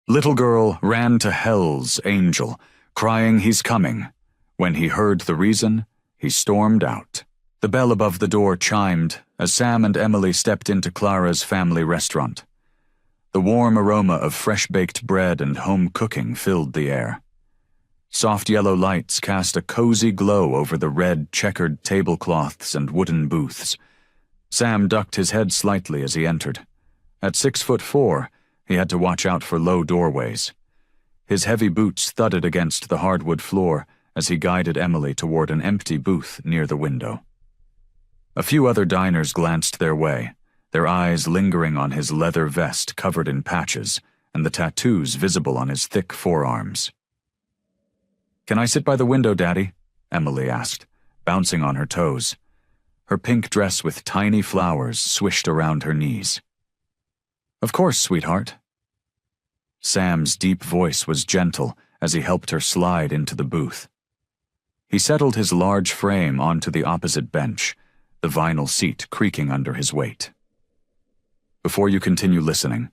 Little girl ran to Hell's Angel, crying he's coming. When he heard the reason, he stormed out. The bell above the door chimed as Sam and Emily stepped into Clara's family restaurant. The warm aroma of fresh-baked bread and home cooking filled the air. Soft yellow lights cast a cozy glow over the red, checkered tablecloths and wooden booths. Sam ducked his head slightly as he entered. At 6'4", he had to watch out for low doorways. His heavy boots thudded against the hardwood floor as he guided Emily toward an empty booth near the window. A few other diners glanced their way, their eyes lingering on his leather vest covered in patches and the tattoos visible on his thick forearms. "Can I sit by the window, Daddy?" Emily asked, bouncing on her toes. Her pink dress with tiny flowers swished around her knees. "Of course, sweetheart." Sam's deep voice was gentle as he helped her slide into the booth. He settled his large frame onto the opposite bench, the vinyl seat creaking under his weight. "Before you continue listening,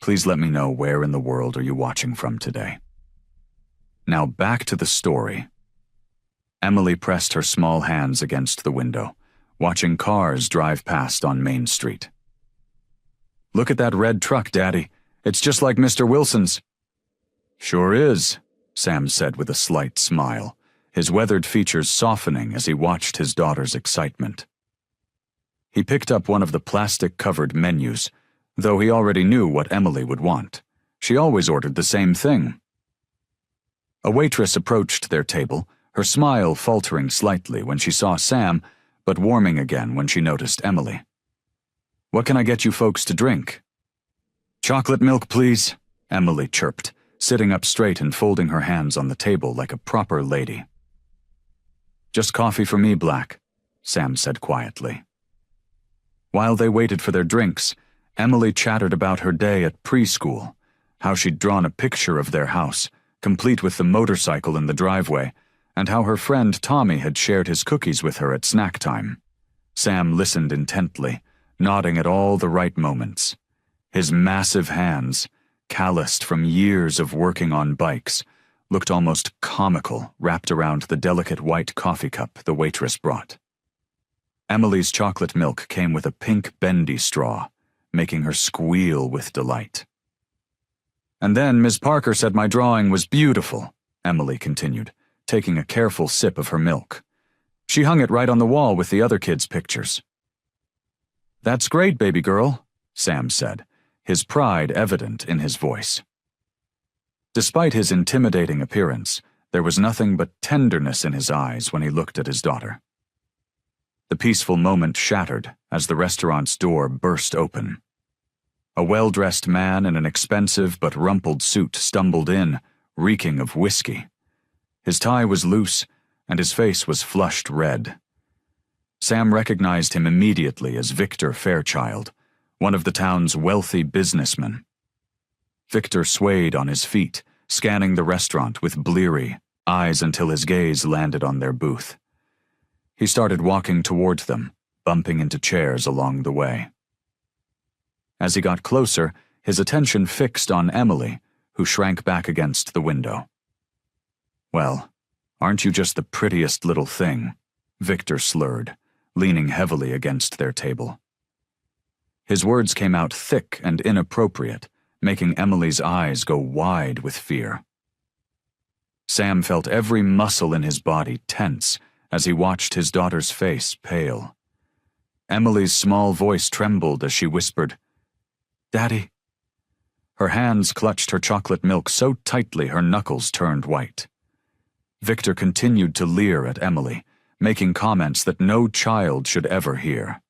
please let me know where in the world are you watching from today." Now back to the story. Emily pressed her small hands against the window, watching cars drive past on Main Street. "Look at that red truck, Daddy. It's just like Mr. Wilson's." "Sure is," Sam said with a slight smile, his weathered features softening as he watched his daughter's excitement. He picked up one of the plastic-covered menus, though he already knew what Emily would want. She always ordered the same thing. A waitress approached their table, her smile faltering slightly when she saw Sam, but warming again when she noticed Emily. "What can I get you folks to drink?" "Chocolate milk, please," Emily chirped, sitting up straight and folding her hands on the table like a proper lady. "Just coffee for me, Black," Sam said quietly. While they waited for their drinks, Emily chattered about her day at preschool, how she'd drawn a picture of their house, complete with the motorcycle in the driveway, and how her friend Tommy had shared his cookies with her at snack time. Sam listened intently, nodding at all the right moments. His massive hands, calloused from years of working on bikes, looked almost comical wrapped around the delicate white coffee cup the waitress brought. Emily's chocolate milk came with a pink bendy straw, making her squeal with delight. "And then Ms. Parker said my drawing was beautiful," Emily continued, taking a careful sip of her milk. "She hung it right on the wall with the other kids' pictures." "That's great, baby girl," Sam said, his pride evident in his voice. Despite his intimidating appearance, there was nothing but tenderness in his eyes when he looked at his daughter. The peaceful moment shattered as the restaurant's door burst open. A well-dressed man in an expensive but rumpled suit stumbled in, reeking of whiskey. His tie was loose, and his face was flushed red. Sam recognized him immediately as Victor Fairchild, one of the town's wealthy businessmen. Victor swayed on his feet, scanning the restaurant with bleary eyes until his gaze landed on their booth. He started walking toward them, bumping into chairs along the way. As he got closer, his attention fixed on Emily, who shrank back against the window. "Well, aren't you just the prettiest little thing?" Victor slurred, leaning heavily against their table. His words came out thick and inappropriate, making Emily's eyes go wide with fear. Sam felt every muscle in his body tense as he watched his daughter's face pale. Emily's small voice trembled as she whispered, "Daddy." Her hands clutched her chocolate milk so tightly her knuckles turned white. Victor continued to leer at Emily, making comments that no child should ever hear.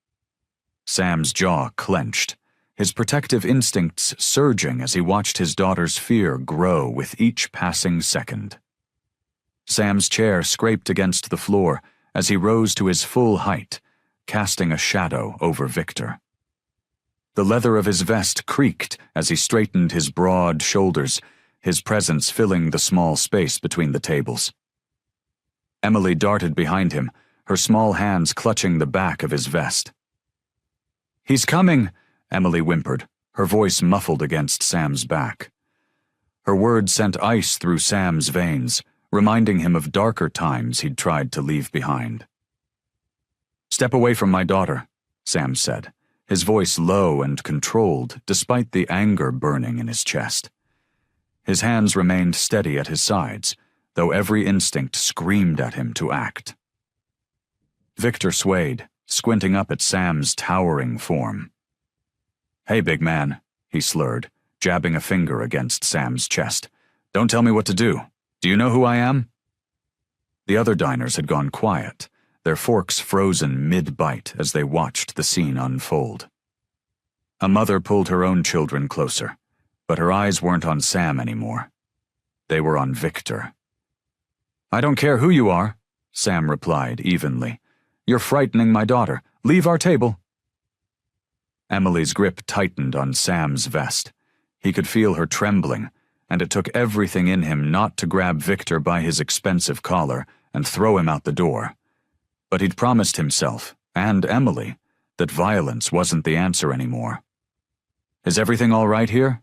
Sam's jaw clenched, his protective instincts surging as he watched his daughter's fear grow with each passing second. Sam's chair scraped against the floor as he rose to his full height, casting a shadow over Victor. The leather of his vest creaked as he straightened his broad shoulders, his presence filling the small space between the tables. Emily darted behind him, her small hands clutching the back of his vest. "He's coming," Emily whimpered, her voice muffled against Sam's back. Her words sent ice through Sam's veins, reminding him of darker times he'd tried to leave behind. "Step away from my daughter," Sam said, his voice low and controlled despite the anger burning in his chest. His hands remained steady at his sides, though every instinct screamed at him to act. Victor swayed, squinting up at Sam's towering form. "Hey, big man," he slurred, jabbing a finger against Sam's chest. "Don't tell me what to do. Do you know who I am?" The other diners had gone quiet, their forks frozen mid-bite as they watched the scene unfold. A mother pulled her own children closer, but her eyes weren't on Sam anymore. They were on Victor. "I don't care who you are," Sam replied evenly. "You're frightening my daughter. Leave our table." Emily's grip tightened on Sam's vest. He could feel her trembling, and it took everything in him not to grab Victor by his expensive collar and throw him out the door. But he'd promised himself, and Emily, that violence wasn't the answer anymore. "Is everything all right here?"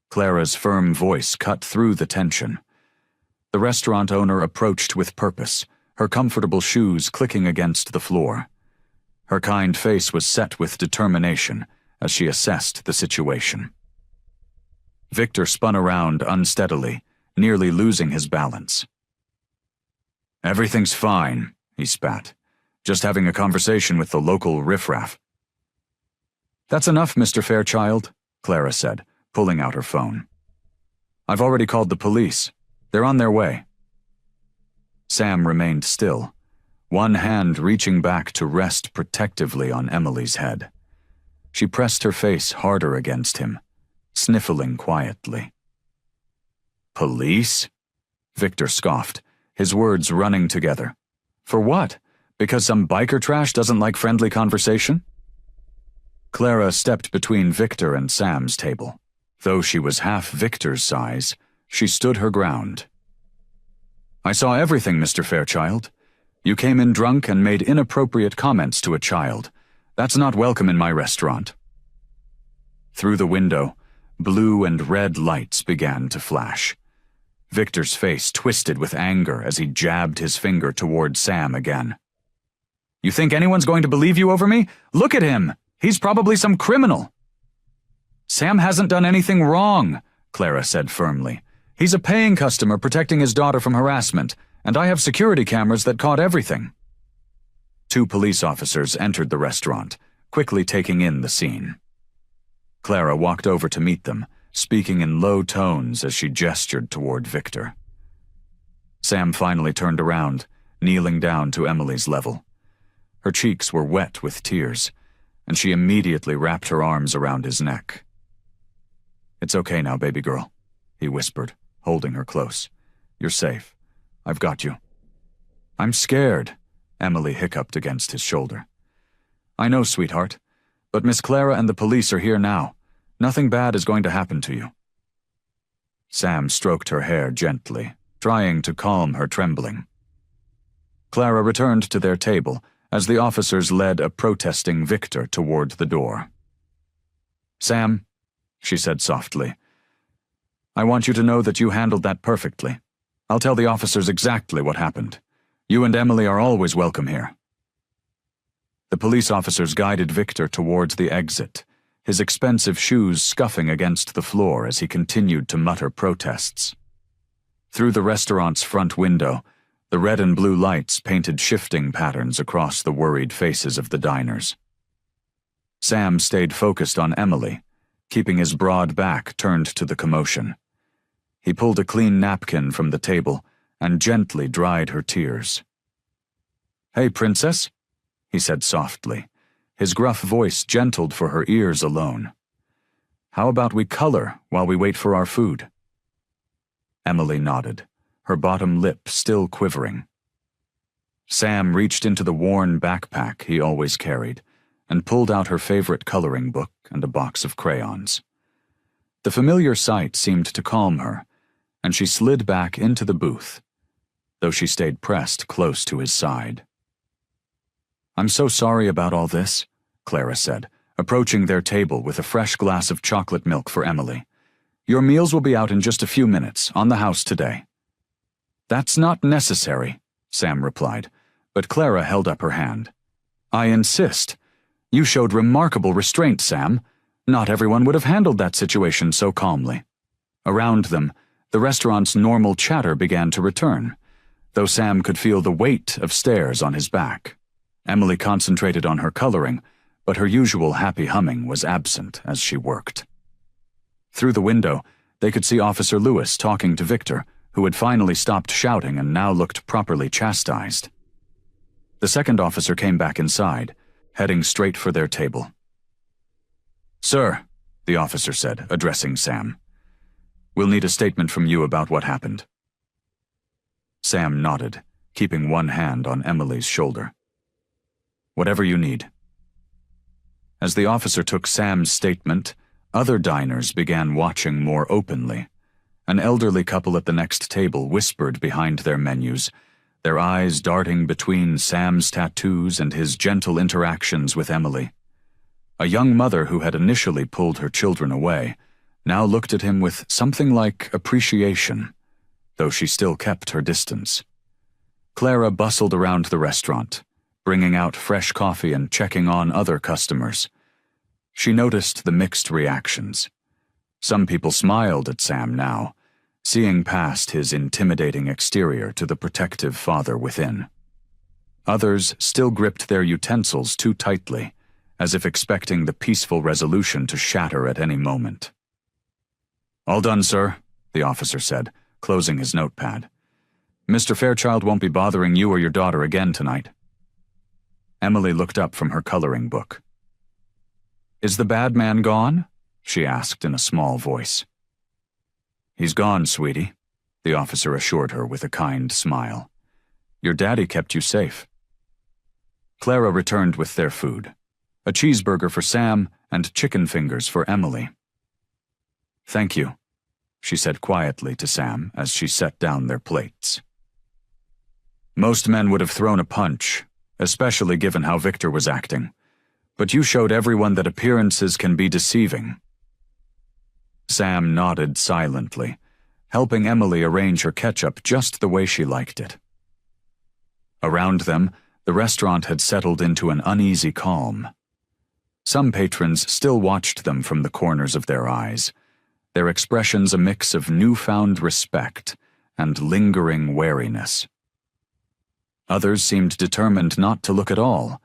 Clara's firm voice cut through the tension. The restaurant owner approached with purpose, her comfortable shoes clicking against the floor. Her kind face was set with determination as she assessed the situation. Victor spun around unsteadily, nearly losing his balance. "Everything's fine," he spat. "Just having a conversation with the local riffraff." "That's enough, Mr. Fairchild," Clara said, pulling out her phone. "I've already called the police. They're on their way." Sam remained still, one hand reaching back to rest protectively on Emily's head. She pressed her face harder against him, sniffling quietly. "Police?" Victor scoffed, his words running together. "For what? Because some biker trash doesn't like friendly conversation?" Clara stepped between Victor and Sam's table. Though she was half Victor's size, she stood her ground. "I saw everything, Mr. Fairchild. You came in drunk and made inappropriate comments to a child. That's not welcome in my restaurant." Through the window, blue and red lights began to flash. Victor's face twisted with anger as he jabbed his finger toward Sam again. "You think anyone's going to believe you over me? Look at him! He's probably some criminal." "Sam hasn't done anything wrong," Clara said firmly. "He's a paying customer protecting his daughter from harassment, and I have security cameras that caught everything." 2 police officers entered the restaurant, quickly taking in the scene. Clara walked over to meet them, speaking in low tones as she gestured toward Victor. Sam finally turned around, kneeling down to Emily's level. Her cheeks were wet with tears, and she immediately wrapped her arms around his neck. "It's okay now, baby girl," he whispered, holding her close. "You're safe. I've got you." "I'm scared," Emily hiccuped against his shoulder. "I know, sweetheart, but Miss Clara and the police are here now. Nothing bad is going to happen to you." Sam stroked her hair gently, trying to calm her trembling. Clara returned to their table as the officers led a protesting Victor toward the door. "Sam," she said softly, "I want you to know that you handled that perfectly. I'll tell the officers exactly what happened. You and Emily are always welcome here." The police officers guided Victor towards the exit, his expensive shoes scuffing against the floor as he continued to mutter protests. Through the restaurant's front window, the red and blue lights painted shifting patterns across the worried faces of the diners. Sam stayed focused on Emily, keeping his broad back turned to the commotion. He pulled a clean napkin from the table and gently dried her tears. "Hey, princess," he said softly, his gruff voice gentled for her ears alone. "How about we color while we wait for our food?" Emily nodded, her bottom lip still quivering. Sam reached into the worn backpack he always carried and pulled out her favorite coloring book and a box of crayons. The familiar sight seemed to calm her, and she slid back into the booth, though she stayed pressed close to his side. "I'm so sorry about all this," Clara said, approaching their table with a fresh glass of chocolate milk for Emily. Your meals will be out in just a few minutes, on the house today." "That's not necessary," Sam replied, but Clara held up her hand. "I insist. You showed remarkable restraint, Sam. Not everyone would have handled that situation so calmly." Around them, the restaurant's normal chatter began to return, though Sam could feel the weight of stares on his back. Emily concentrated on her coloring, but her usual happy humming was absent as she worked. Through the window, they could see Officer Lewis talking to Victor, who had finally stopped shouting and now looked properly chastised. The second officer came back inside, heading straight for their table. "Sir," the officer said, addressing Sam, "we'll need a statement from you about what happened." Sam nodded, keeping one hand on Emily's shoulder. "Whatever you need." As the officer took Sam's statement, other diners began watching more openly. An elderly couple at the next table whispered behind their menus, their eyes darting between Sam's tattoos and his gentle interactions with Emily. A young mother who had initially pulled her children away now looked at him with something like appreciation, though she still kept her distance. Clara bustled around the restaurant, bringing out fresh coffee and checking on other customers. She noticed the mixed reactions. Some people smiled at Sam now, seeing past his intimidating exterior to the protective father within. Others still gripped their utensils too tightly, as if expecting the peaceful resolution to shatter at any moment. "All done, sir," the officer said, closing his notepad. "Mr. Fairchild won't be bothering you or your daughter again tonight." Emily looked up from her coloring book. "Is the bad man gone?" she asked in a small voice. "He's gone, sweetie," the officer assured her with a kind smile. "Your daddy kept you safe." Clara returned with their food, a cheeseburger for Sam and chicken fingers for Emily. "Thank you," she said quietly to Sam as she set down their plates. "Most men would have thrown a punch, especially given how Victor was acting, but you showed everyone that appearances can be deceiving." Sam nodded silently, helping Emily arrange her ketchup just the way she liked it. Around them, the restaurant had settled into an uneasy calm. Some patrons still watched them from the corners of their eyes, their expressions a mix of newfound respect and lingering wariness. Others seemed determined not to look at all,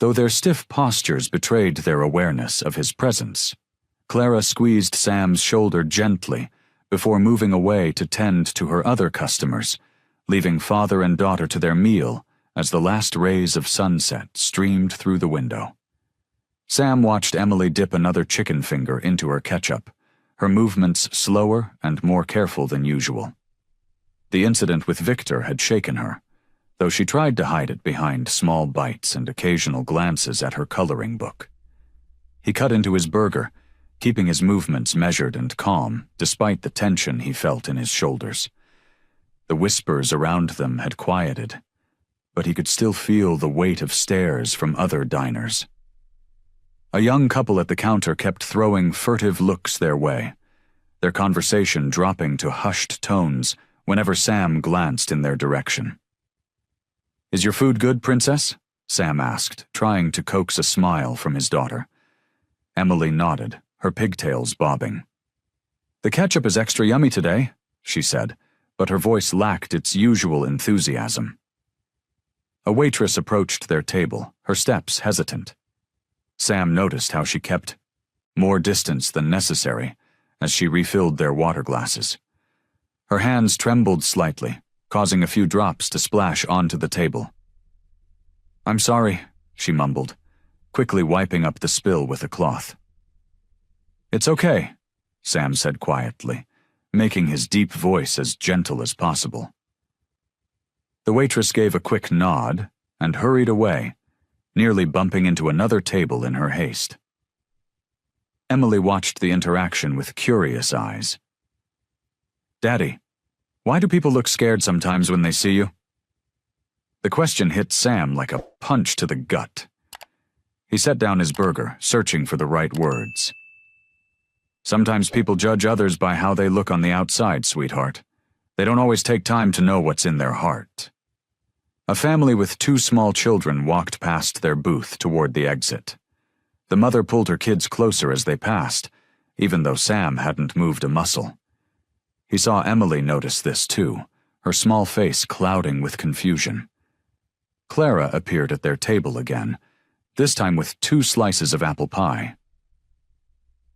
though their stiff postures betrayed their awareness of his presence. Clara squeezed Sam's shoulder gently before moving away to tend to her other customers, leaving father and daughter to their meal as the last rays of sunset streamed through the window. Sam watched Emily dip another chicken finger into her ketchup, her movements slower and more careful than usual. The incident with Victor had shaken her, though she tried to hide it behind small bites and occasional glances at her coloring book. He cut into his burger, keeping his movements measured and calm despite the tension he felt in his shoulders. The whispers around them had quieted, but he could still feel the weight of stares from other diners. A young couple at the counter kept throwing furtive looks their way, their conversation dropping to hushed tones whenever Sam glanced in their direction. "Is your food good, Princess?" Sam asked, trying to coax a smile from his daughter. Emily nodded, her pigtails bobbing. "The ketchup is extra yummy today," she said, but her voice lacked its usual enthusiasm. A waitress approached their table, her steps hesitant. Sam noticed how she kept more distance than necessary as she refilled their water glasses. Her hands trembled slightly, causing a few drops to splash onto the table. "I'm sorry," she mumbled, quickly wiping up the spill with a cloth. "It's okay," Sam said quietly, making his deep voice as gentle as possible. The waitress gave a quick nod and hurried away, nearly bumping into another table in her haste. Emily watched the interaction with curious eyes. "Daddy, why do people look scared sometimes when they see you?" The question hit Sam like a punch to the gut. He set down his burger, searching for the right words. Sometimes people judge others by how they look on the outside, sweetheart. They don't always take time to know what's in their heart. A family with 2 small children walked past their booth toward the exit. The mother pulled her kids closer as they passed, even though Sam hadn't moved a muscle. He saw Emily notice this too, her small face clouding with confusion. Clara appeared at their table again, this time with 2 slices of apple pie.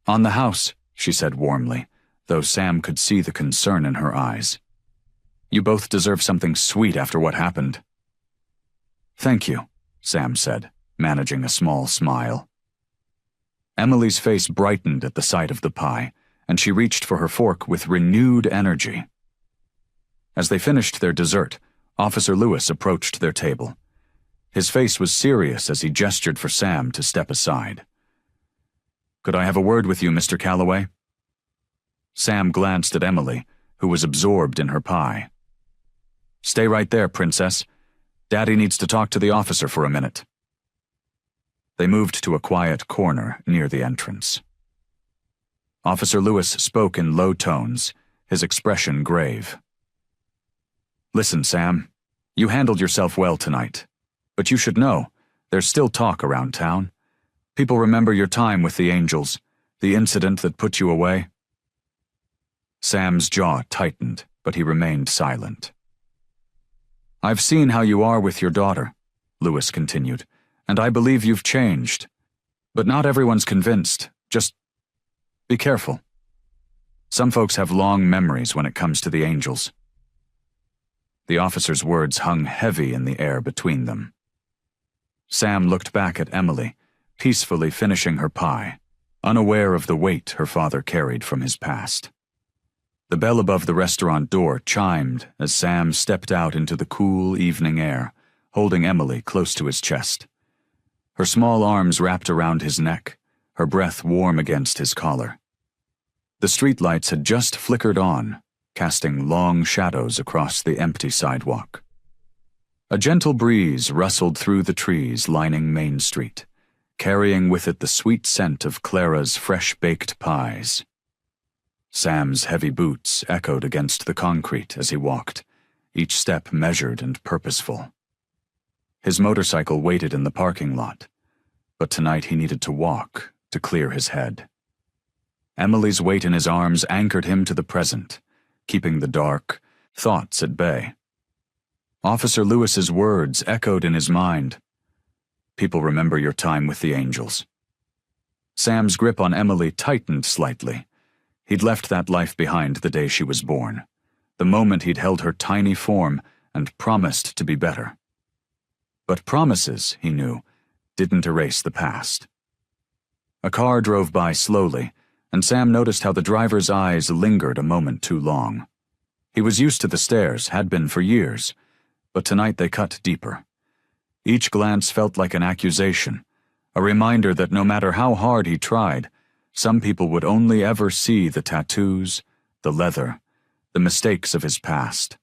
"On the house," she said warmly, though Sam could see the concern in her eyes. "You both deserve something sweet after what happened." "Thank you," Sam said, managing a small smile. Emily's face brightened at the sight of the pie, and she reached for her fork with renewed energy. As they finished their dessert, Officer Lewis approached their table. His face was serious as he gestured for Sam to step aside. "Could I have a word with you, Mr. Calloway?" Sam glanced at Emily, who was absorbed in her pie. "Stay right there, Princess. Daddy needs to talk to the officer for a minute." They moved to a quiet corner near the entrance. Officer Lewis spoke in low tones, his expression grave. "Listen, Sam, you handled yourself well tonight. But you should know, there's still talk around town. People remember your time with the Angels, the incident that put you away." Sam's jaw tightened, but he remained silent. "I've seen how you are with your daughter," Lewis continued, "and I believe you've changed. But not everyone's convinced. Just be careful. Some folks have long memories when it comes to the Angels." The officer's words hung heavy in the air between them. Sam looked back at Emily, peacefully finishing her pie, unaware of the weight her father carried from his past. The bell above the restaurant door chimed as Sam stepped out into the cool evening air, holding Emily close to his chest. Her small arms wrapped around his neck, her breath warm against his collar. The streetlights had just flickered on, casting long shadows across the empty sidewalk. A gentle breeze rustled through the trees lining Main Street, carrying with it the sweet scent of Clara's fresh-baked pies. Sam's heavy boots echoed against the concrete as he walked, each step measured and purposeful. His motorcycle waited in the parking lot, but tonight he needed to walk to clear his head. Emily's weight in his arms anchored him to the present, keeping the dark thoughts at bay. Officer Lewis's words echoed in his mind. "People remember your time with the Angels." Sam's grip on Emily tightened slightly. He'd left that life behind the day she was born, the moment he'd held her tiny form and promised to be better. But promises, he knew, didn't erase the past. A car drove by slowly, and Sam noticed how the driver's eyes lingered a moment too long. He was used to the stares, had been for years, but tonight they cut deeper. Each glance felt like an accusation, a reminder that no matter how hard he tried, some people would only ever see the tattoos, the leather, the mistakes of his past.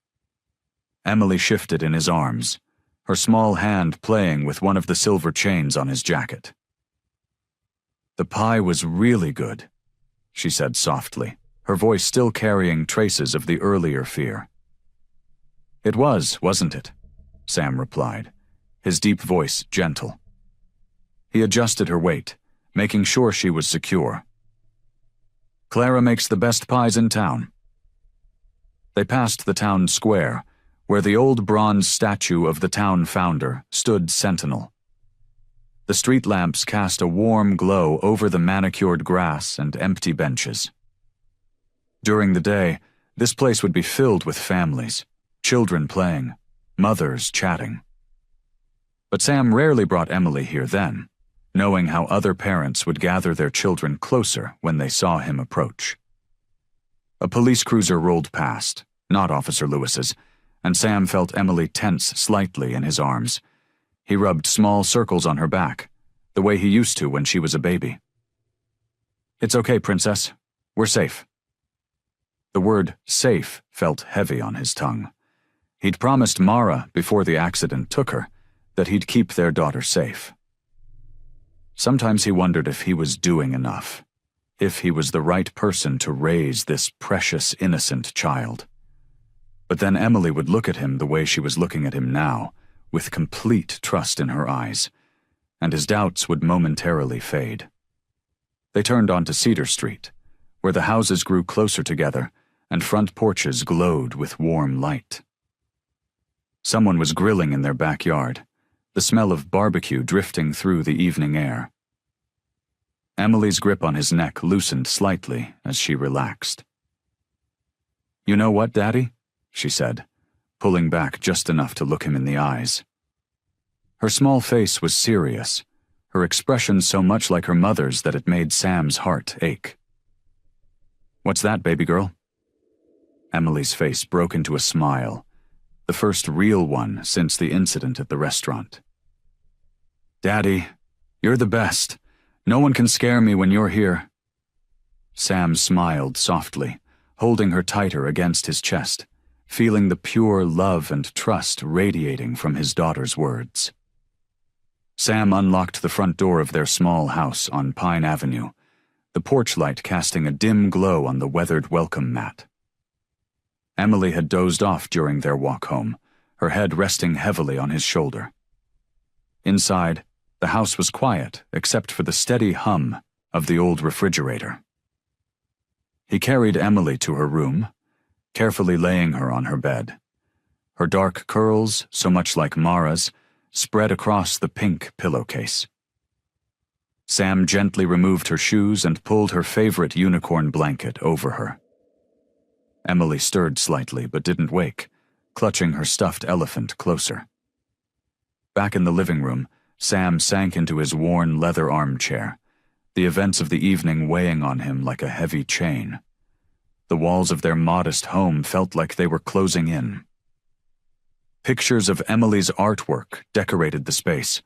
Emily shifted in his arms, her small hand playing with one of the silver chains on his jacket. "The pie was really good," she said softly, her voice still carrying traces of the earlier fear. "It was, wasn't it?" Sam replied, his deep voice gentle. He adjusted her weight, making sure she was secure. "Clara makes the best pies in town." They passed the town square, where the old bronze statue of the town founder stood sentinel. The street lamps cast a warm glow over the manicured grass and empty benches. During the day, this place would be filled with families, children playing, mothers chatting. But Sam rarely brought Emily here then, knowing how other parents would gather their children closer when they saw him approach. A police cruiser rolled past, not Officer Lewis's, and Sam felt Emily tense slightly in his arms. He rubbed small circles on her back, the way he used to when she was a baby. "It's okay, Princess. We're safe." The word safe felt heavy on his tongue. He'd promised Mara before the accident took her that he'd keep their daughter safe. Sometimes he wondered if he was doing enough. if he was the right person to raise this precious, innocent child. But then Emily would look at him the way she was looking at him now, with complete trust in her eyes, and his doubts would momentarily fade. They turned onto Cedar Street, where the houses grew closer together and front porches glowed with warm light. Someone was grilling in their backyard, the smell of barbecue drifting through the evening air. Emily's grip on his neck loosened slightly as she relaxed. "You know what, Daddy?" she said, pulling back just enough to look him in the eyes. Her small face was serious, her expression so much like her mother's that it made Sam's heart ache. "What's that, baby girl?" Emily's face broke into a smile, the first real one since the incident at the restaurant. "Daddy, you're the best. No one can scare me when you're here." Sam smiled softly, holding her tighter against his chest, feeling the pure love and trust radiating from his daughter's words. Sam unlocked the front door of their small house on Pine Avenue, the porch light casting a dim glow on the weathered welcome mat. Emily had dozed off during their walk home, her head resting heavily on his shoulder. Inside, the house was quiet except for the steady hum of the old refrigerator. He carried Emily to her room, carefully laying her on her bed. Her dark curls, so much like Mara's, spread across the pink pillowcase. Sam gently removed her shoes and pulled her favorite unicorn blanket over her. Emily stirred slightly but didn't wake, clutching her stuffed elephant closer. Back in the living room, Sam sank into his worn leather armchair, the events of the evening weighing on him like a heavy chain. The walls of their modest home felt like they were closing in. Pictures of Emily's artwork decorated the space,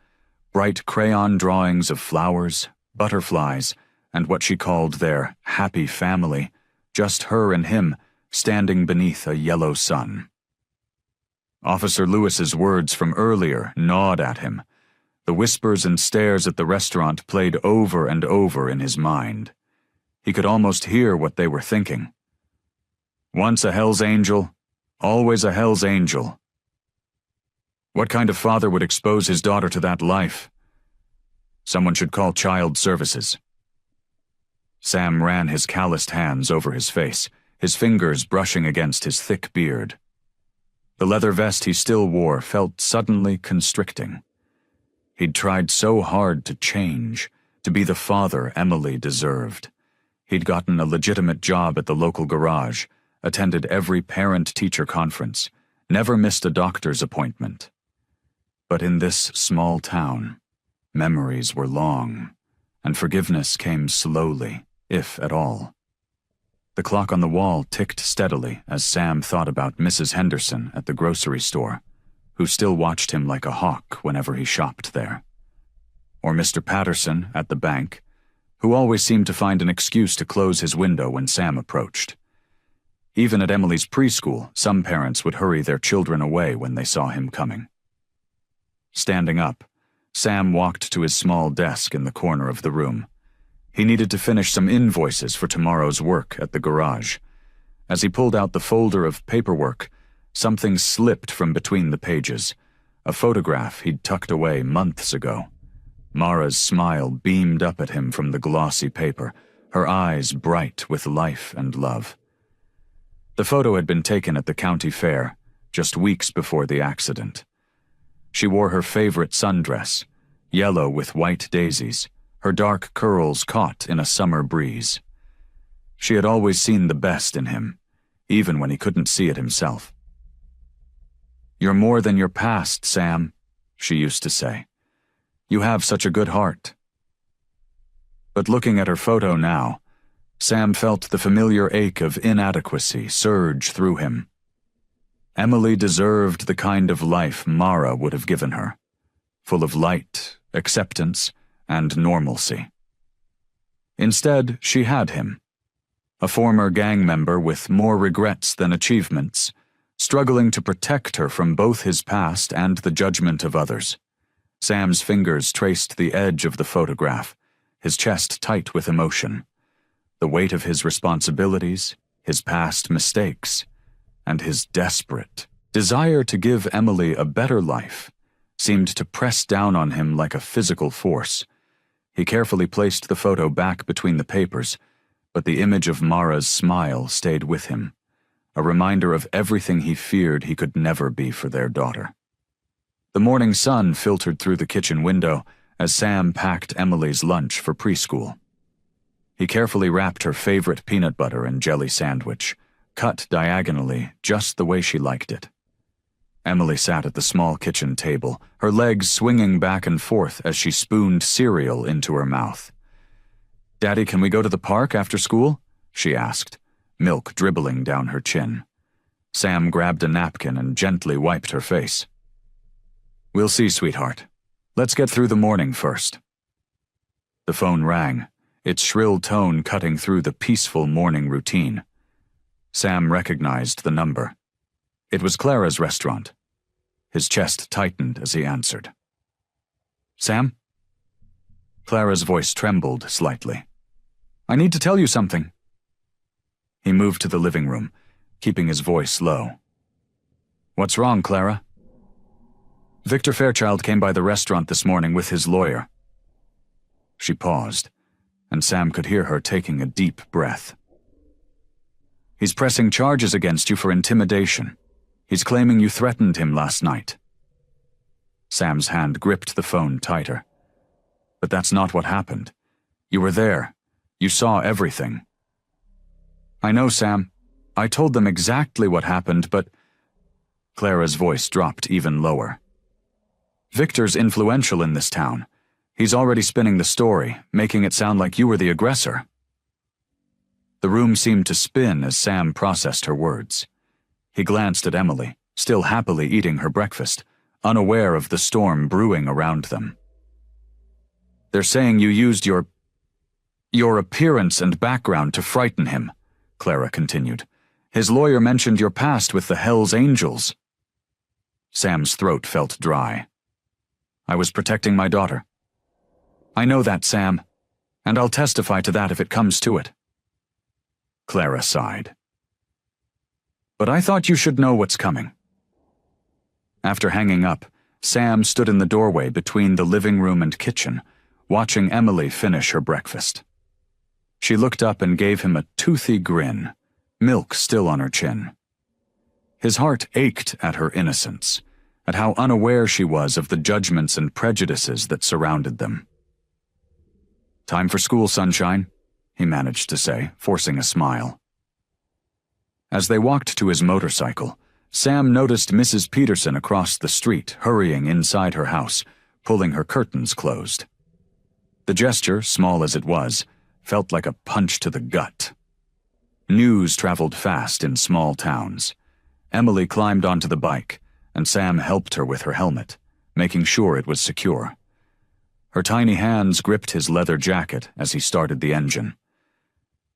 bright crayon drawings of flowers, butterflies, and what she called their happy family, just her and him standing beneath a yellow sun. Officer Lewis's words from earlier gnawed at him. The whispers and stares at the restaurant played over and over in his mind. He could almost hear what they were thinking. Once a Hell's Angel, always a Hell's Angel. What kind of father would expose his daughter to that life? Someone should call child services. Sam ran his calloused hands over his face, his fingers brushing against his thick beard. The leather vest he still wore felt suddenly constricting. He'd tried so hard to change, to be the father Emily deserved. He'd gotten a legitimate job at the local garage, attended every parent-teacher conference, never missed a doctor's appointment. But in this small town, memories were long, and forgiveness came slowly, if at all. The clock on the wall ticked steadily as Sam thought about Mrs. Henderson at the grocery store, who still watched him like a hawk whenever he shopped there. Or Mr. Patterson at the bank, who always seemed to find an excuse to close his window when Sam approached. Even at Emily's preschool, some parents would hurry their children away when they saw him coming. Standing up, Sam walked to his small desk in the corner of the room. He needed to finish some invoices for tomorrow's work at the garage. As he pulled out the folder of paperwork, something slipped from between the pages, a photograph he'd tucked away months ago. Mara's smile beamed up at him from the glossy paper, her eyes bright with life and love. The photo had been taken at the county fair, just weeks before the accident. She wore her favorite sundress, yellow with white daisies, her dark curls caught in a summer breeze. She had always seen the best in him, even when he couldn't see it himself. "You're more than your past, Sam," she used to say. "You have such a good heart." But looking at her photo now, Sam felt the familiar ache of inadequacy surge through him. Emily deserved the kind of life Mara would have given her, full of light, acceptance, and normalcy. Instead, she had him, a former gang member with more regrets than achievements, struggling to protect her from both his past and the judgment of others. Sam's fingers traced the edge of the photograph, his chest tight with emotion. the weight of his responsibilities, his past mistakes, and his desperate desire to give Emily a better life seemed to press down on him like a physical force. He carefully placed the photo back between the papers, but the image of Mara's smile stayed with him, a reminder of everything he feared he could never be for their daughter. The morning sun filtered through the kitchen window as Sam packed Emily's lunch for preschool. He carefully wrapped her favorite peanut butter and jelly sandwich, cut diagonally just the way she liked it. Emily sat at the small kitchen table, her legs swinging back and forth as she spooned cereal into her mouth. "Daddy, can we go to the park after school?" she asked, milk dribbling down her chin. Sam grabbed a napkin and gently wiped her face. "We'll see, sweetheart. Let's get through the morning first." The phone rang, its shrill tone cutting through the peaceful morning routine. Sam recognized the number. It was Clara's restaurant. His chest tightened as he answered. "Sam?" Clara's voice trembled slightly. "I need to tell you something." He moved to the living room, keeping his voice low. "What's wrong, Clara?" "Victor Fairchild came by the restaurant this morning with his lawyer." She paused, and Sam could hear her taking a deep breath. "He's pressing charges against you for intimidation. He's claiming you threatened him last night." Sam's hand gripped the phone tighter. "But that's not what happened. You were there. You saw everything." "I know, Sam. I told them exactly what happened, but—" Clara's voice dropped even lower. "Victor's influential in this town. He's already spinning the story, making it sound like you were the aggressor." The room seemed to spin as Sam processed her words. He glanced at Emily, still happily eating her breakfast, unaware of the storm brewing around them. "They're saying you used your appearance and background to frighten him," Clara continued. "His lawyer mentioned your past with the Hells Angels." Sam's throat felt dry. "I was protecting my daughter." "I know that, Sam, and I'll testify to that if it comes to it." Clara sighed. "But I thought you should know what's coming." After hanging up, Sam stood in the doorway between the living room and kitchen, watching Emily finish her breakfast. She looked up and gave him a toothy grin, milk still on her chin. His heart ached at her innocence, at how unaware she was of the judgments and prejudices that surrounded them. "Time for school, sunshine," he managed to say, forcing a smile. As they walked to his motorcycle, Sam noticed Mrs. Peterson across the street hurrying inside her house, pulling her curtains closed. The gesture, small as it was, felt like a punch to the gut. News traveled fast in small towns. Emily climbed onto the bike, and Sam helped her with her helmet, making sure it was secure. Her tiny hands gripped his leather jacket as he started the engine.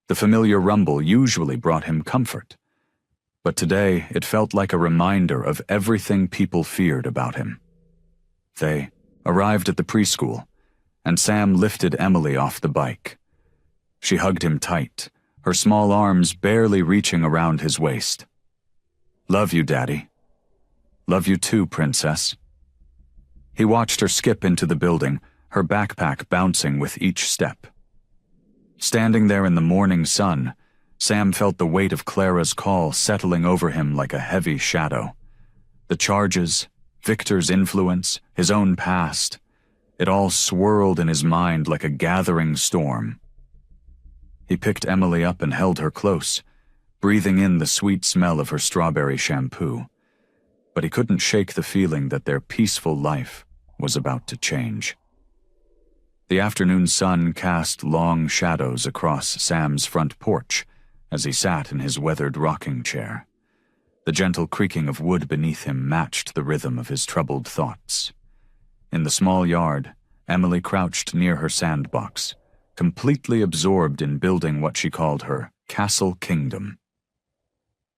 The familiar rumble usually brought him comfort, but today it felt like a reminder of everything people feared about him. They arrived at the preschool, and Sam lifted Emily off the bike. She hugged him tight, her small arms barely reaching around his waist. "Love you, Daddy." "Love you too, Princess." He watched her skip into the building, her backpack bouncing with each step. Standing there in the morning sun, Sam felt the weight of Clara's call settling over him like a heavy shadow. The charges, Victor's influence, his own past, it all swirled in his mind like a gathering storm. He picked Emily up and held her close, breathing in the sweet smell of her strawberry shampoo. But he couldn't shake the feeling that their peaceful life was about to change. The afternoon sun cast long shadows across Sam's front porch as he sat in his weathered rocking chair. The gentle creaking of wood beneath him matched the rhythm of his troubled thoughts. In the small yard, Emily crouched near her sandbox, completely absorbed in building what she called her castle kingdom.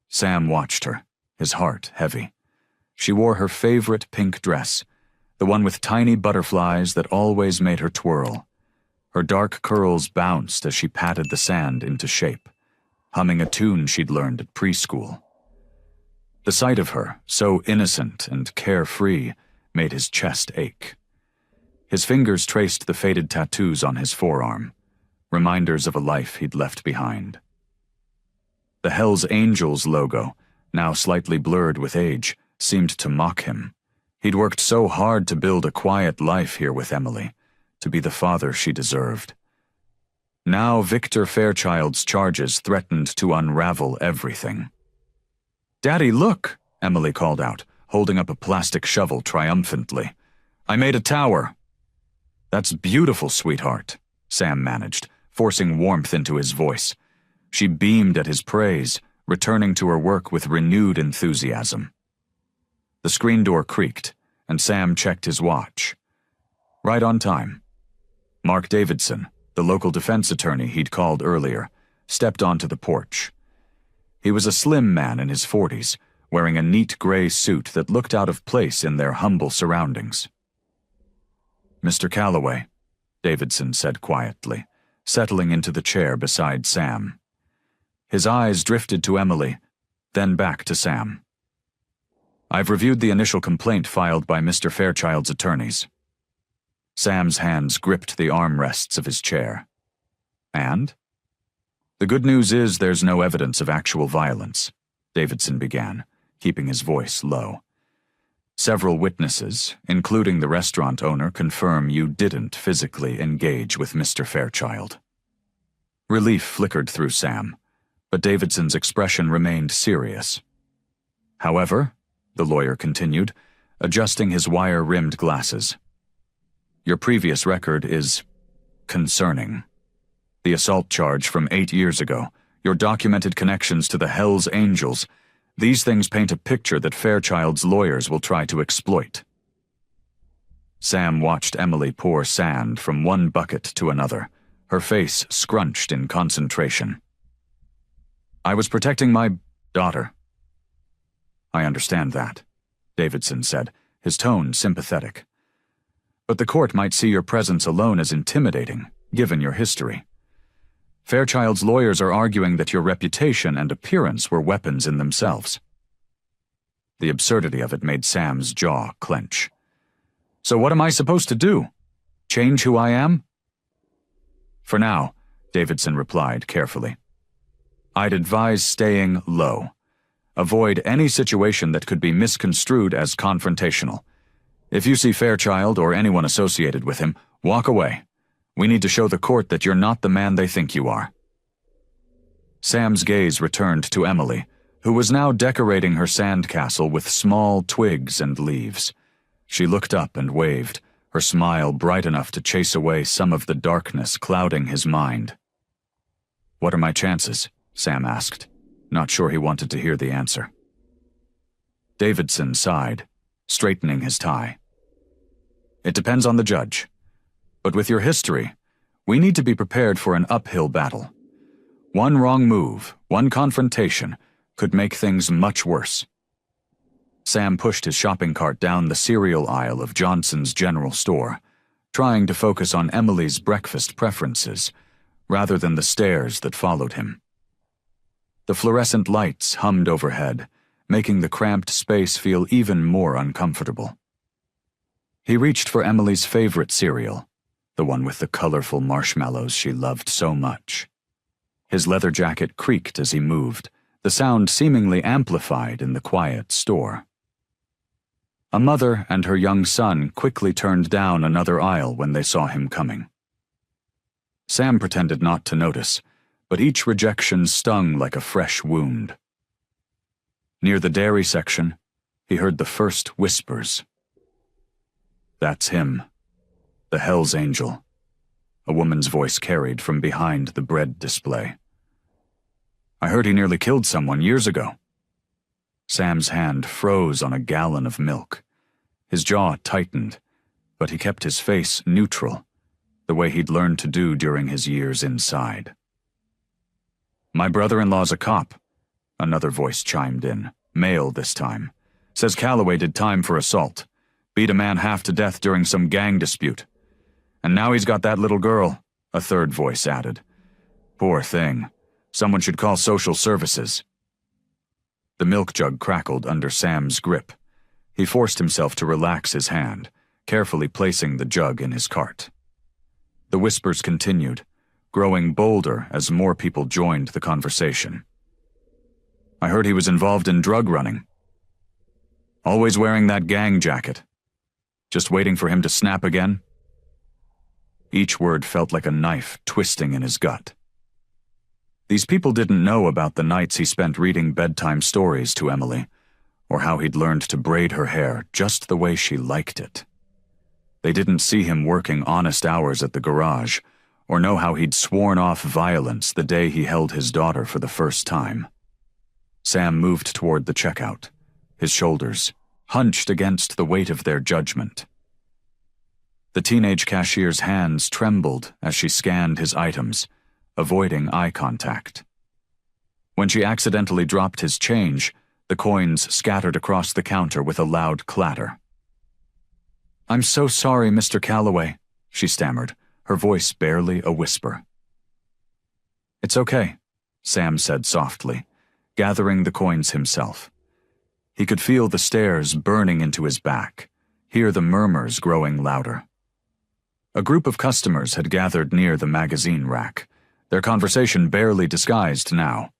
Sam watched her, his heart heavy. She wore her favorite pink dress, the one with tiny butterflies that always made her twirl. Her dark curls bounced as she patted the sand into shape, humming a tune she'd learned at preschool. The sight of her, so innocent and carefree, made his chest ache. His fingers traced the faded tattoos on his forearm, reminders of a life he'd left behind. The Hell's Angels logo, now slightly blurred with age, seemed to mock him. He'd worked so hard to build a quiet life here with Emily, to be the father she deserved. Now Victor Fairchild's charges threatened to unravel everything. "Daddy, look!" Emily called out, holding up a plastic shovel triumphantly. "I made a tower." "That's beautiful, sweetheart," Sam managed, forcing warmth into his voice. She beamed at his praise, returning to her work with renewed enthusiasm. The screen door creaked, and Sam checked his watch. Right on time. Mark Davidson, the local defense attorney he'd called earlier, stepped onto the porch. He was a slim man in his 40s, wearing a neat gray suit that looked out of place in their humble surroundings. "Mr. Calloway," Davidson said quietly, settling into the chair beside Sam. His eyes drifted to Emily, then back to Sam. "I've reviewed the initial complaint filed by Mr. Fairchild's attorneys." Sam's hands gripped the armrests of his chair. "And?" "The good news is there's no evidence of actual violence," Davidson began, keeping his voice low. "Several witnesses, including the restaurant owner, confirm you didn't physically engage with Mr. Fairchild." Relief flickered through Sam, but Davidson's expression remained serious. "However," the lawyer continued, adjusting his wire-rimmed glasses, "your previous record is concerning. The assault charge from 8 years ago, your documented connections to the Hell's Angels, these things paint a picture that Fairchild's lawyers will try to exploit." Sam watched Emily pour sand from one bucket to another, her face scrunched in concentration. "I was protecting my daughter." "I understand that," Davidson said, his tone sympathetic. "But the court might see your presence alone as intimidating, given your history. Fairchild's lawyers are arguing that your reputation and appearance were weapons in themselves." The absurdity of it made Sam's jaw clench. "So what am I supposed to do? Change who I am?" "For now," Davidson replied carefully, "I'd advise staying low. Avoid any situation that could be misconstrued as confrontational. If you see Fairchild or anyone associated with him, walk away. We need to show the court that you're not the man they think you are." Sam's gaze returned to Emily, who was now decorating her sandcastle with small twigs and leaves. She looked up and waved, her smile bright enough to chase away some of the darkness clouding his mind. "What are my chances?" Sam asked, not sure he wanted to hear the answer. Davidson sighed, straightening his tie. "It depends on the judge. But with your history, we need to be prepared for an uphill battle. One wrong move, one confrontation, could make things much worse." Sam pushed his shopping cart down the cereal aisle of Johnson's General Store, trying to focus on Emily's breakfast preferences, rather than the stares that followed him. The fluorescent lights hummed overhead, making the cramped space feel even more uncomfortable. He reached for Emily's favorite cereal, the one with the colorful marshmallows she loved so much. His leather jacket creaked as he moved, the sound seemingly amplified in the quiet store. A mother and her young son quickly turned down another aisle when they saw him coming. Sam pretended not to notice, but each rejection stung like a fresh wound. Near the dairy section, he heard the first whispers. "That's him. The Hell's Angel," a woman's voice carried from behind the bread display. "I heard he nearly killed someone years ago." Sam's hand froze on a gallon of milk. His jaw tightened, but he kept his face neutral, the way he'd learned to do during his years inside. "My brother-in-law's a cop," another voice chimed in, male this time. "Says Calloway did time for assault. Beat a man half to death during some gang dispute. And now he's got that little girl, a third voice added. Poor thing. Someone should call social services. The milk jug crackled under Sam's grip. He forced himself to relax his hand, carefully placing the jug in his cart. The whispers continued, growing bolder as more people joined the conversation. I heard he was involved in drug running. Always wearing that gang jacket. Just waiting for him to snap again? Each word felt like a knife twisting in his gut. These people didn't know about the nights he spent reading bedtime stories to Emily, or how he'd learned to braid her hair just the way she liked it. They didn't see him working honest hours at the garage, or know how he'd sworn off violence the day he held his daughter for the first time. Sam moved toward the checkout, his shoulders hunched against the weight of their judgment. The teenage cashier's hands trembled as she scanned his items, avoiding eye contact. When she accidentally dropped his change, the coins scattered across the counter with a loud clatter. "I'm so sorry, Mr. Calloway," she stammered, her voice barely a whisper. "It's okay," Sam said softly, gathering the coins himself. He could feel the stares burning into his back, hear the murmurs growing louder. A group of customers had gathered near the magazine rack, their conversation barely disguised now.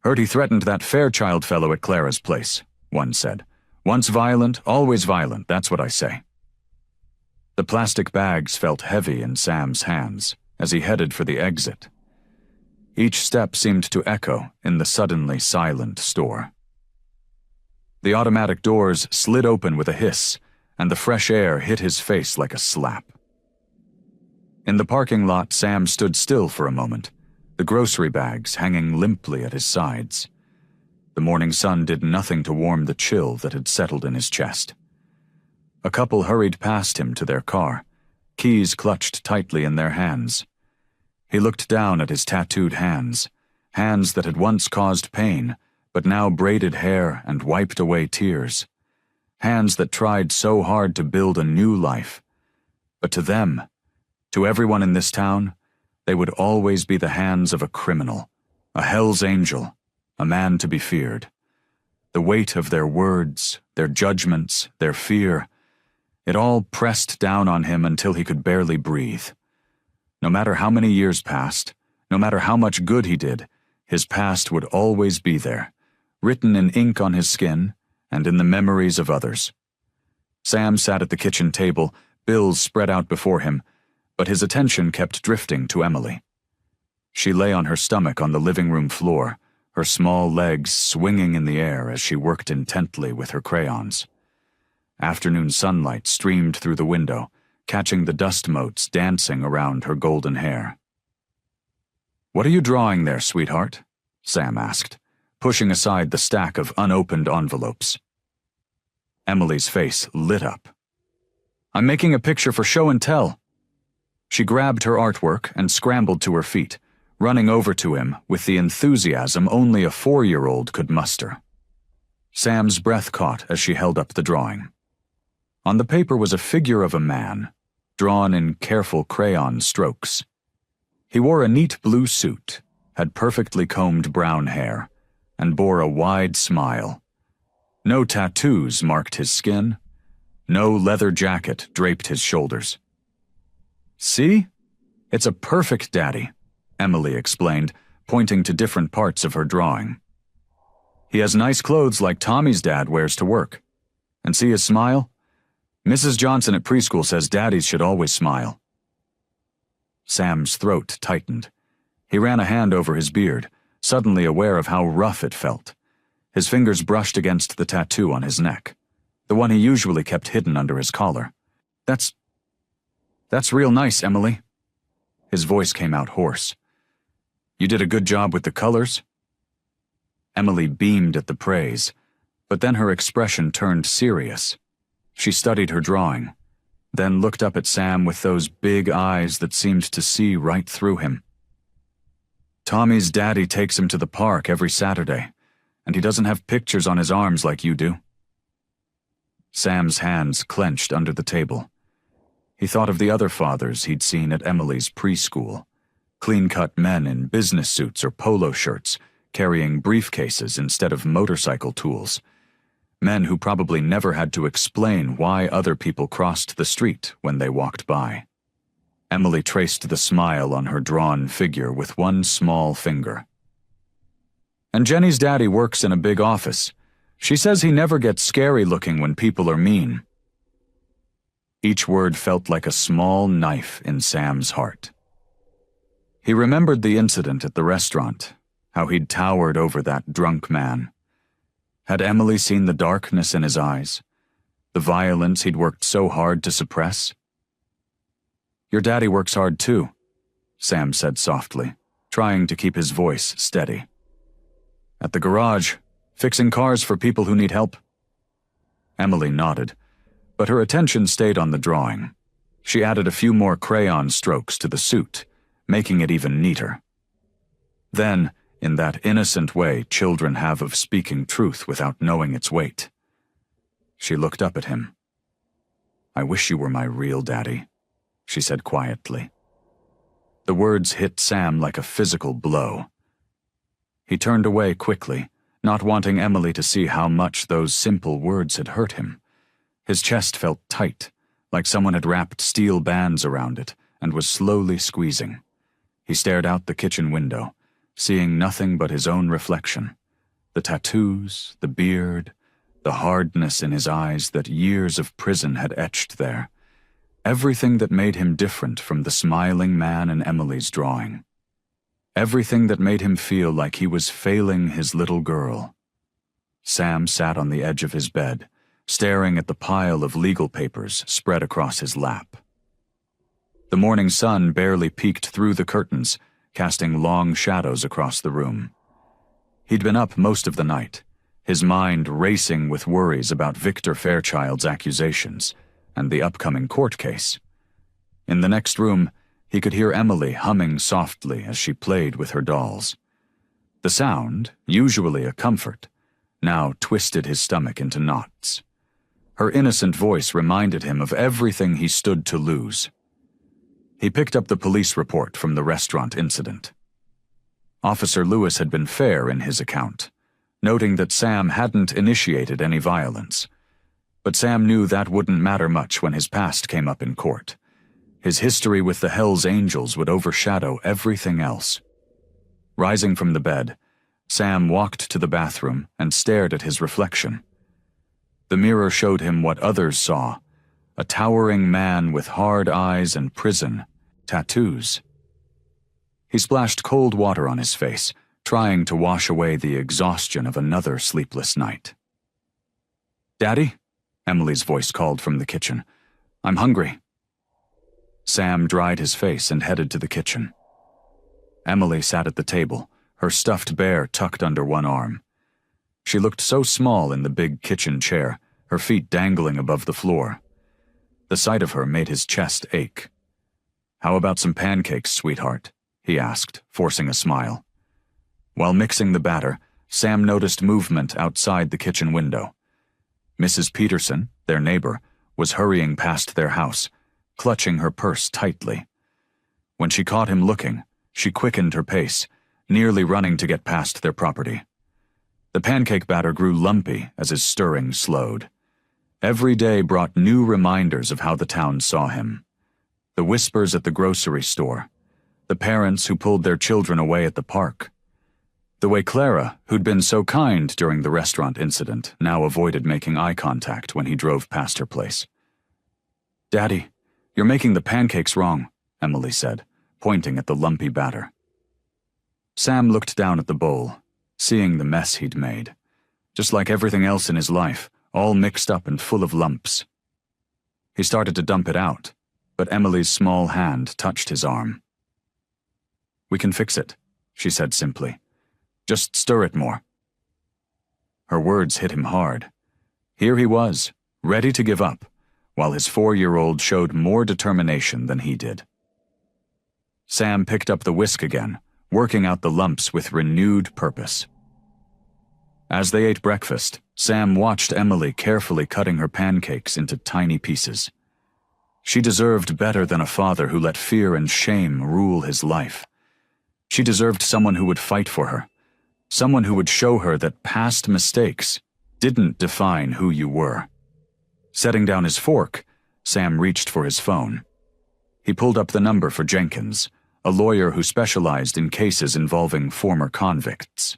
"Heard he threatened that Fairchild fellow at Clara's place," one said. "Once violent, always violent, that's what I say." The plastic bags felt heavy in Sam's hands as he headed for the exit. Each step seemed to echo in the suddenly silent store. The automatic doors slid open with a hiss, and the fresh air hit his face like a slap. In the parking lot, Sam stood still for a moment, the grocery bags hanging limply at his sides. The morning sun did nothing to warm the chill that had settled in his chest. A couple hurried past him to their car, keys clutched tightly in their hands. He looked down at his tattooed hands, hands that had once caused pain, but now braided hair and wiped away tears. Hands that tried so hard to build a new life. But to them, to everyone in this town, they would always be the hands of a criminal, a hell's angel, a man to be feared. The weight of their words, their judgments, their fear, it all pressed down on him until he could barely breathe. No matter how many years passed, no matter how much good he did, his past would always be there, written in ink on his skin and in the memories of others. Sam sat at the kitchen table, bills spread out before him, but his attention kept drifting to Emily. She lay on her stomach on the living room floor, her small legs swinging in the air as she worked intently with her crayons. Afternoon sunlight streamed through the window, catching the dust motes dancing around her golden hair. "What are you drawing there, sweetheart?" Sam asked, pushing aside the stack of unopened envelopes. Emily's face lit up. "I'm making a picture for show and tell." She grabbed her artwork and scrambled to her feet, running over to him with the enthusiasm only a 4-year-old could muster. Sam's breath caught as she held up the drawing. On the paper was a figure of a man, drawn in careful crayon strokes. He wore a neat blue suit, had perfectly combed brown hair, and bore a wide smile. No tattoos marked his skin. No leather jacket draped his shoulders. "See? It's a perfect daddy," Emily explained, pointing to different parts of her drawing. "He has nice clothes like Tommy's dad wears to work. And see his smile? Mrs. Johnson at preschool says daddies should always smile." Sam's throat tightened. He ran a hand over his beard, suddenly aware of how rough it felt. His fingers brushed against the tattoo on his neck, the one he usually kept hidden under his collar. That's real nice, Emily." His voice came out hoarse. "You did a good job with the colors?" Emily beamed at the praise, but then her expression turned serious. She studied her drawing, then looked up at Sam with those big eyes that seemed to see right through him. "Tommy's daddy takes him to the park every Saturday, and he doesn't have pictures on his arms like you do." Sam's hands clenched under the table. He thought of the other fathers he'd seen at Emily's preschool. Clean-cut men in business suits or polo shirts, carrying briefcases instead of motorcycle tools. Men who probably never had to explain why other people crossed the street when they walked by. Emily traced the smile on her drawn figure with one small finger. And Jenny's daddy works in a big office. She says he never gets scary looking when people are mean. Each word felt like a small knife in Sam's heart. He remembered the incident at the restaurant, how he'd towered over that drunk man. Had Emily seen the darkness in his eyes, the violence he'd worked so hard to suppress? "Your daddy works hard too," Sam said softly, trying to keep his voice steady. "At the garage, fixing cars for people who need help." Emily nodded, but her attention stayed on the drawing. She added a few more crayon strokes to the suit, making it even neater. Then, in that innocent way children have of speaking truth without knowing its weight, she looked up at him. "I wish you were my real daddy," she said quietly. The words hit Sam like a physical blow. He turned away quickly, not wanting Emily to see how much those simple words had hurt him. His chest felt tight, like someone had wrapped steel bands around it and was slowly squeezing. He stared out the kitchen window, seeing nothing but his own reflection. The tattoos, the beard, the hardness in his eyes that years of prison had etched there. Everything that made him different from the smiling man in Emily's drawing. Everything that made him feel like he was failing his little girl. Sam sat on the edge of his bed, staring at the pile of legal papers spread across his lap. The morning sun barely peeked through the curtains, casting long shadows across the room. He'd been up most of the night, his mind racing with worries about Victor Fairchild's accusations and the upcoming court case. In the next room, he could hear Emily humming softly as she played with her dolls. The sound, usually a comfort, now twisted his stomach into knots. Her innocent voice reminded him of everything he stood to lose. He picked up the police report from the restaurant incident. Officer Lewis had been fair in his account, noting that Sam hadn't initiated any violence. But Sam knew that wouldn't matter much when his past came up in court. His history with the Hells Angels would overshadow everything else. Rising from the bed, Sam walked to the bathroom and stared at his reflection. The mirror showed him what others saw, a towering man with hard eyes and prison, tattoos. He splashed cold water on his face, trying to wash away the exhaustion of another sleepless night. "Daddy?" Emily's voice called from the kitchen. "I'm hungry." Sam dried his face and headed to the kitchen. Emily sat at the table, her stuffed bear tucked under one arm. She looked so small in the big kitchen chair, her feet dangling above the floor. The sight of her made his chest ache. "How about some pancakes, sweetheart?" he asked, forcing a smile. While mixing the batter, Sam noticed movement outside the kitchen window. Mrs. Peterson, their neighbor, was hurrying past their house, clutching her purse tightly. When she caught him looking, she quickened her pace, nearly running to get past their property. The pancake batter grew lumpy as his stirring slowed. Every day brought new reminders of how the town saw him. The whispers at the grocery store, the parents who pulled their children away at the park. The way Clara, who'd been so kind during the restaurant incident, now avoided making eye contact when he drove past her place. "Daddy, you're making the pancakes wrong," Emily said, pointing at the lumpy batter. Sam looked down at the bowl, seeing the mess he'd made. Just like everything else in his life, all mixed up and full of lumps. He started to dump it out, but Emily's small hand touched his arm. "We can fix it," she said simply. "Just stir it more." Her words hit him hard. Here he was, ready to give up, while his 4-year-old showed more determination than he did. Sam picked up the whisk again, working out the lumps with renewed purpose. As they ate breakfast, Sam watched Emily carefully cutting her pancakes into tiny pieces. She deserved better than a father who let fear and shame rule his life. She deserved someone who would fight for her, someone who would show her that past mistakes didn't define who you were. Setting down his fork, Sam reached for his phone. He pulled up the number for Jenkins, a lawyer who specialized in cases involving former convicts.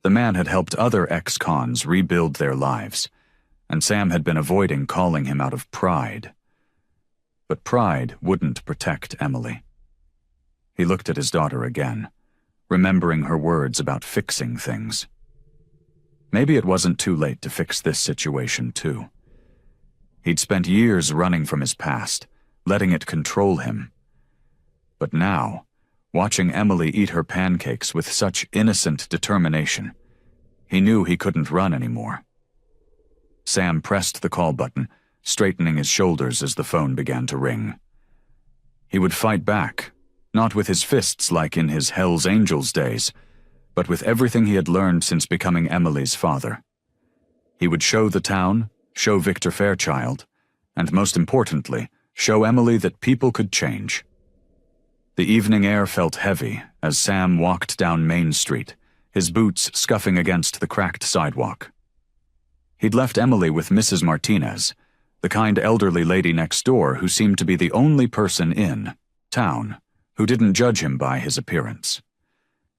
The man had helped other ex-cons rebuild their lives, and Sam had been avoiding calling him out of pride. But pride wouldn't protect Emily. He looked at his daughter again, remembering her words about fixing things. Maybe it wasn't too late to fix this situation too. He'd spent years running from his past, letting it control him. But now, watching Emily eat her pancakes with such innocent determination, he knew he couldn't run anymore. Sam pressed the call button, straightening his shoulders as the phone began to ring. He would fight back, not with his fists like in his Hell's Angels days, but with everything he had learned since becoming Emily's father. He would show the town, show Victor Fairchild, and most importantly, show Emily that people could change. The evening air felt heavy as Sam walked down Main Street, his boots scuffing against the cracked sidewalk. He'd left Emily with Mrs. Martinez, the kind elderly lady next door who seemed to be the only person in town who didn't judge him by his appearance.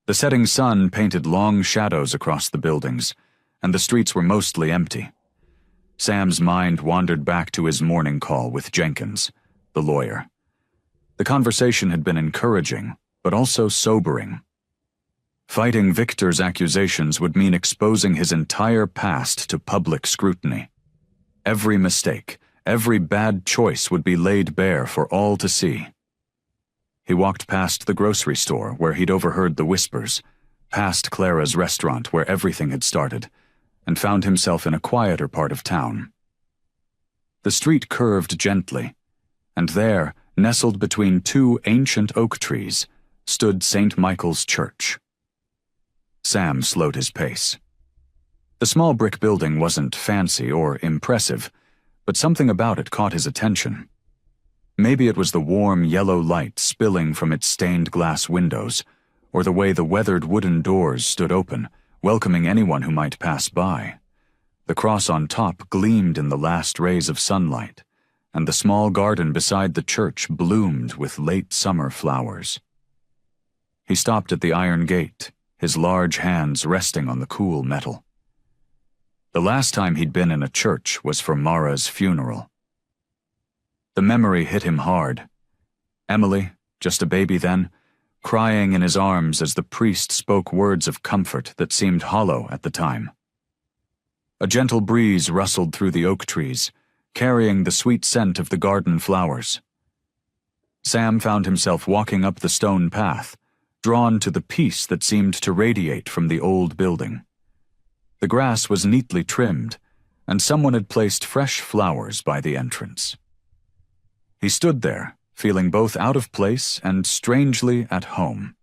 The setting sun painted long shadows across the buildings, and the streets were mostly empty. Sam's mind wandered back to his morning call with Jenkins, the lawyer. The conversation had been encouraging, but also sobering. Fighting Victor's accusations would mean exposing his entire past to public scrutiny. Every mistake, every bad choice would be laid bare for all to see. He walked past the grocery store where he'd overheard the whispers, past Clara's restaurant where everything had started, and found himself in a quieter part of town. The street curved gently, and there, nestled between two ancient oak trees, stood St. Michael's Church. Sam slowed his pace. The small brick building wasn't fancy or impressive, but something about it caught his attention. Maybe it was the warm yellow light spilling from its stained glass windows, or the way the weathered wooden doors stood open, welcoming anyone who might pass by. The cross on top gleamed in the last rays of sunlight, and the small garden beside the church bloomed with late summer flowers. He stopped at the iron gate, his large hands resting on the cool metal. The last time he'd been in a church was for Mara's funeral. The memory hit him hard. Emily, just a baby then, crying in his arms as the priest spoke words of comfort that seemed hollow at the time. A gentle breeze rustled through the oak trees, carrying the sweet scent of the garden flowers. Sam found himself walking up the stone path, drawn to the peace that seemed to radiate from the old building. The grass was neatly trimmed, and someone had placed fresh flowers by the entrance. He stood there, feeling both out of place and strangely at home.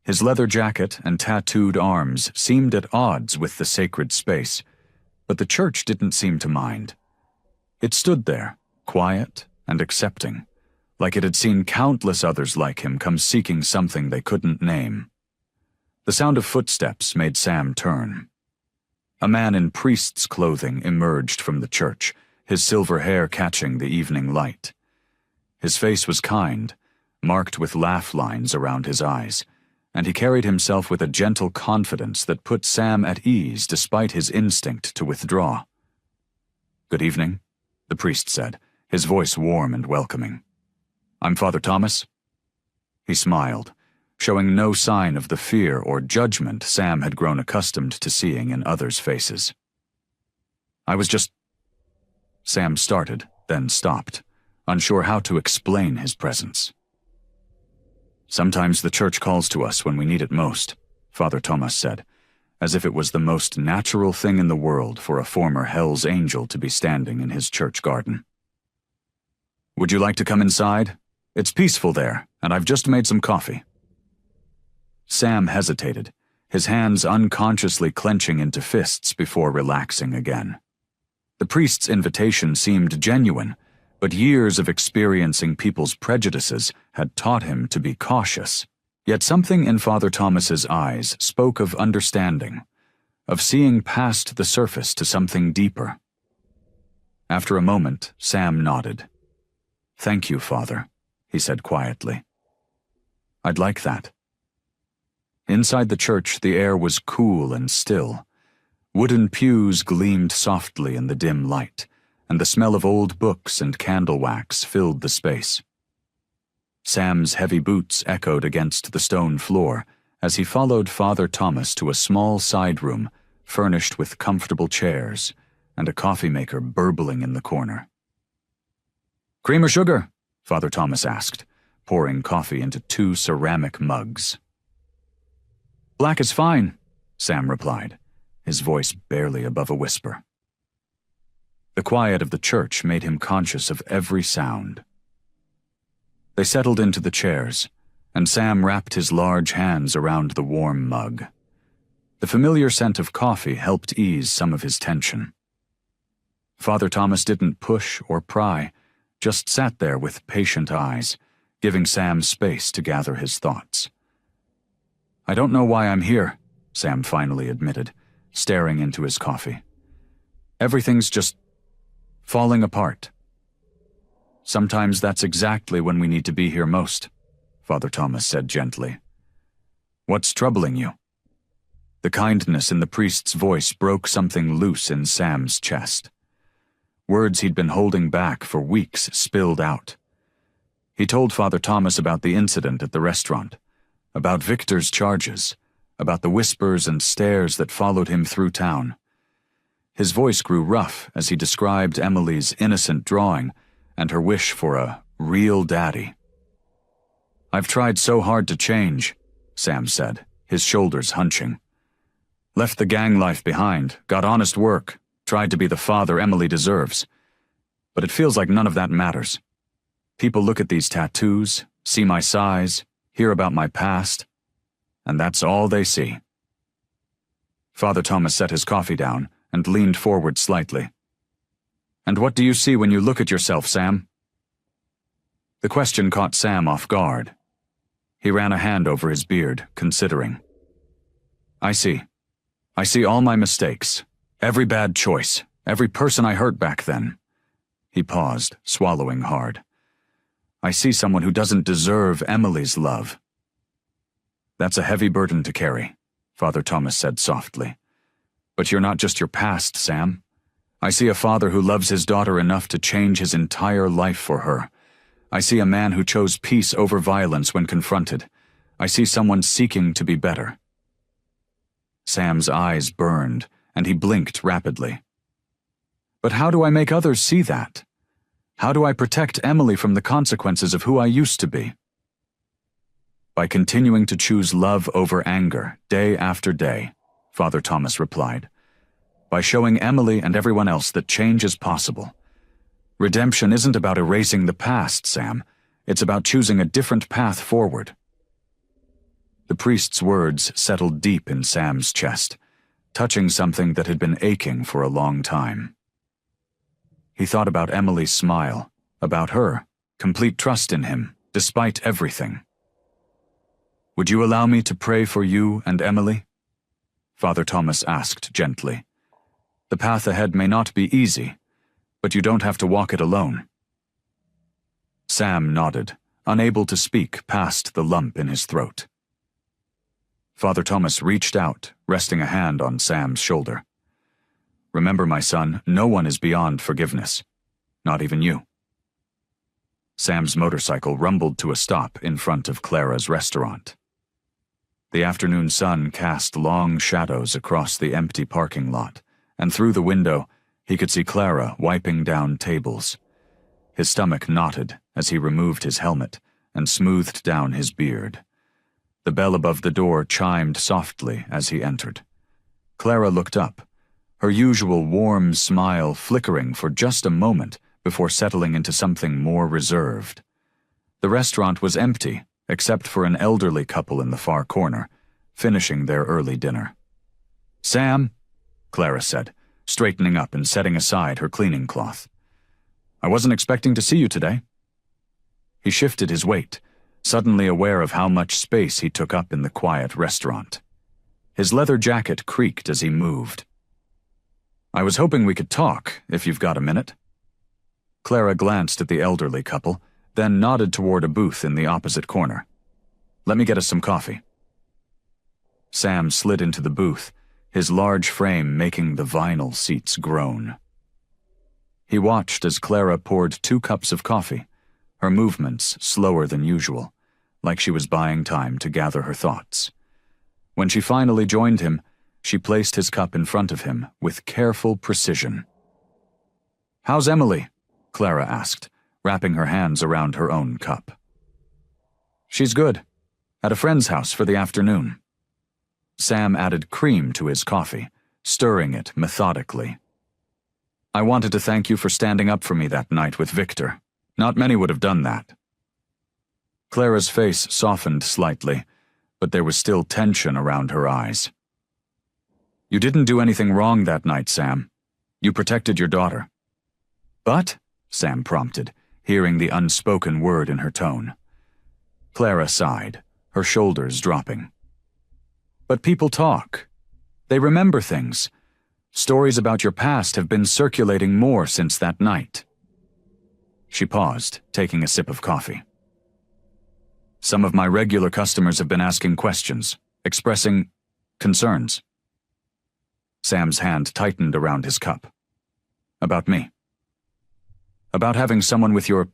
His leather jacket and tattooed arms seemed at odds with the sacred space, but the church didn't seem to mind. It stood there, quiet and accepting, like it had seen countless others like him come seeking something they couldn't name. The sound of footsteps made Sam turn. A man in priest's clothing emerged from the church, his silver hair catching the evening light. His face was kind, marked with laugh lines around his eyes, and he carried himself with a gentle confidence that put Sam at ease despite his instinct to withdraw. "Good evening," the priest said, his voice warm and welcoming. "I'm Father Thomas." He smiled, showing no sign of the fear or judgment Sam had grown accustomed to seeing in others' faces. "I was just—" Sam started, then stopped, unsure how to explain his presence. "Sometimes the church calls to us when we need it most," Father Thomas said, as if it was the most natural thing in the world for a former Hell's Angel to be standing in his church garden. "Would you like to come inside? It's peaceful there, and I've just made some coffee." Sam hesitated, his hands unconsciously clenching into fists before relaxing again. The priest's invitation seemed genuine, but years of experiencing people's prejudices had taught him to be cautious. Yet something in Father Thomas's eyes spoke of understanding, of seeing past the surface to something deeper. After a moment, Sam nodded. "Thank you, Father," he said quietly. "I'd like that." Inside the church, the air was cool and still. Wooden pews gleamed softly in the dim light, and the smell of old books and candle wax filled the space. Sam's heavy boots echoed against the stone floor as he followed Father Thomas to a small side room furnished with comfortable chairs and a coffee maker burbling in the corner. "Cream or sugar?" Father Thomas asked, pouring coffee into 2 ceramic mugs. "Black is fine," Sam replied, his voice barely above a whisper. The quiet of the church made him conscious of every sound. They settled into the chairs, and Sam wrapped his large hands around the warm mug. The familiar scent of coffee helped ease some of his tension. Father Thomas didn't push or pry, just sat there with patient eyes, giving Sam space to gather his thoughts. "I don't know why I'm here," Sam finally admitted, staring into his coffee. "Everything's just falling apart." "Sometimes that's exactly when we need to be here most," Father Thomas said gently. "What's troubling you?" The kindness in the priest's voice broke something loose in Sam's chest. Words he'd been holding back for weeks spilled out. He told Father Thomas about the incident at the restaurant, about Victor's charges, about the whispers and stares that followed him through town. His voice grew rough as he described Emily's innocent drawing and her wish for a real daddy. "I've tried so hard to change," Sam said, his shoulders hunching. "Left the gang life behind, got honest work, tried to be the father Emily deserves. But it feels like none of that matters. People look at these tattoos, see my size, hear about my past, and that's all they see." Father Thomas set his coffee down and leaned forward slightly. "And what do you see when you look at yourself, Sam?" The question caught Sam off guard. He ran a hand over his beard, considering. I see all my mistakes, every bad choice, every person I hurt back then." He paused, swallowing hard. "I see someone who doesn't deserve Emily's love." "That's a heavy burden to carry," Father Thomas said softly. "But you're not just your past, Sam. I see a father who loves his daughter enough to change his entire life for her. I see a man who chose peace over violence when confronted. I see someone seeking to be better." Sam's eyes burned, and he blinked rapidly. "But how do I make others see that? How do I protect Emily from the consequences of who I used to be?" "By continuing to choose love over anger, day after day," Father Thomas replied. "By showing Emily and everyone else that change is possible. Redemption isn't about erasing the past, Sam. It's about choosing a different path forward." The priest's words settled deep in Sam's chest, touching something that had been aching for a long time. He thought about Emily's smile, about her, complete trust in him, despite everything. "Would you allow me to pray for you and Emily?" Father Thomas asked gently. "The path ahead may not be easy, but you don't have to walk it alone." Sam nodded, unable to speak past the lump in his throat. Father Thomas reached out, resting a hand on Sam's shoulder. "Remember, my son, no one is beyond forgiveness. Not even you." Sam's motorcycle rumbled to a stop in front of Clara's restaurant. The afternoon sun cast long shadows across the empty parking lot, and through the window, he could see Clara wiping down tables. His stomach knotted as he removed his helmet and smoothed down his beard. The bell above the door chimed softly as he entered. Clara looked up, her usual warm smile flickering for just a moment before settling into something more reserved. The restaurant was empty, except for an elderly couple in the far corner, finishing their early dinner. "Sam," Clara said, straightening up and setting aside her cleaning cloth. I wasn't expecting to see you today." He shifted his weight, suddenly aware of how much space he took up in the quiet restaurant. His leather jacket creaked as he moved. "I was hoping we could talk, if you've got a minute." Clara glanced at the elderly couple, then nodded toward a booth in the opposite corner. "Let me get us some coffee." Sam slid into the booth, his large frame making the vinyl seats groan. He watched as Clara poured 2 cups of coffee, her movements slower than usual, like she was buying time to gather her thoughts. When she finally joined him, she placed his cup in front of him with careful precision. "How's Emily?" Clara asked, wrapping her hands around her own cup. "She's good. At a friend's house for the afternoon." Sam added cream to his coffee, stirring it methodically. "I wanted to thank you for standing up for me that night with Victor. Not many would have done that." Clara's face softened slightly, but there was still tension around her eyes. "You didn't do anything wrong that night, Sam. You protected your daughter." "But?" Sam prompted, hearing the unspoken word in her tone. Clara sighed, her shoulders dropping. "But people talk. They remember things. Stories about your past have been circulating more since that night." She paused, taking a sip of coffee. "Some of my regular customers have been asking questions, expressing concerns." Sam's hand tightened around his cup. "About me. About having someone with your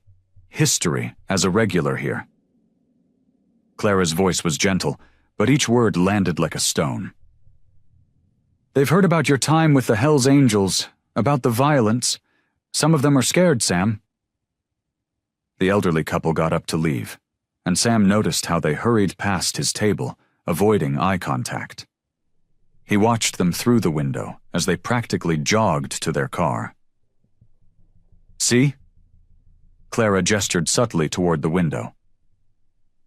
history as a regular here." Clara's voice was gentle, but each word landed like a stone. "They've heard about your time with the Hells Angels, about the violence. Some of them are scared, Sam." The elderly couple got up to leave, and Sam noticed how they hurried past his table, avoiding eye contact. He watched them through the window as they practically jogged to their car. "See?" Clara gestured subtly toward the window.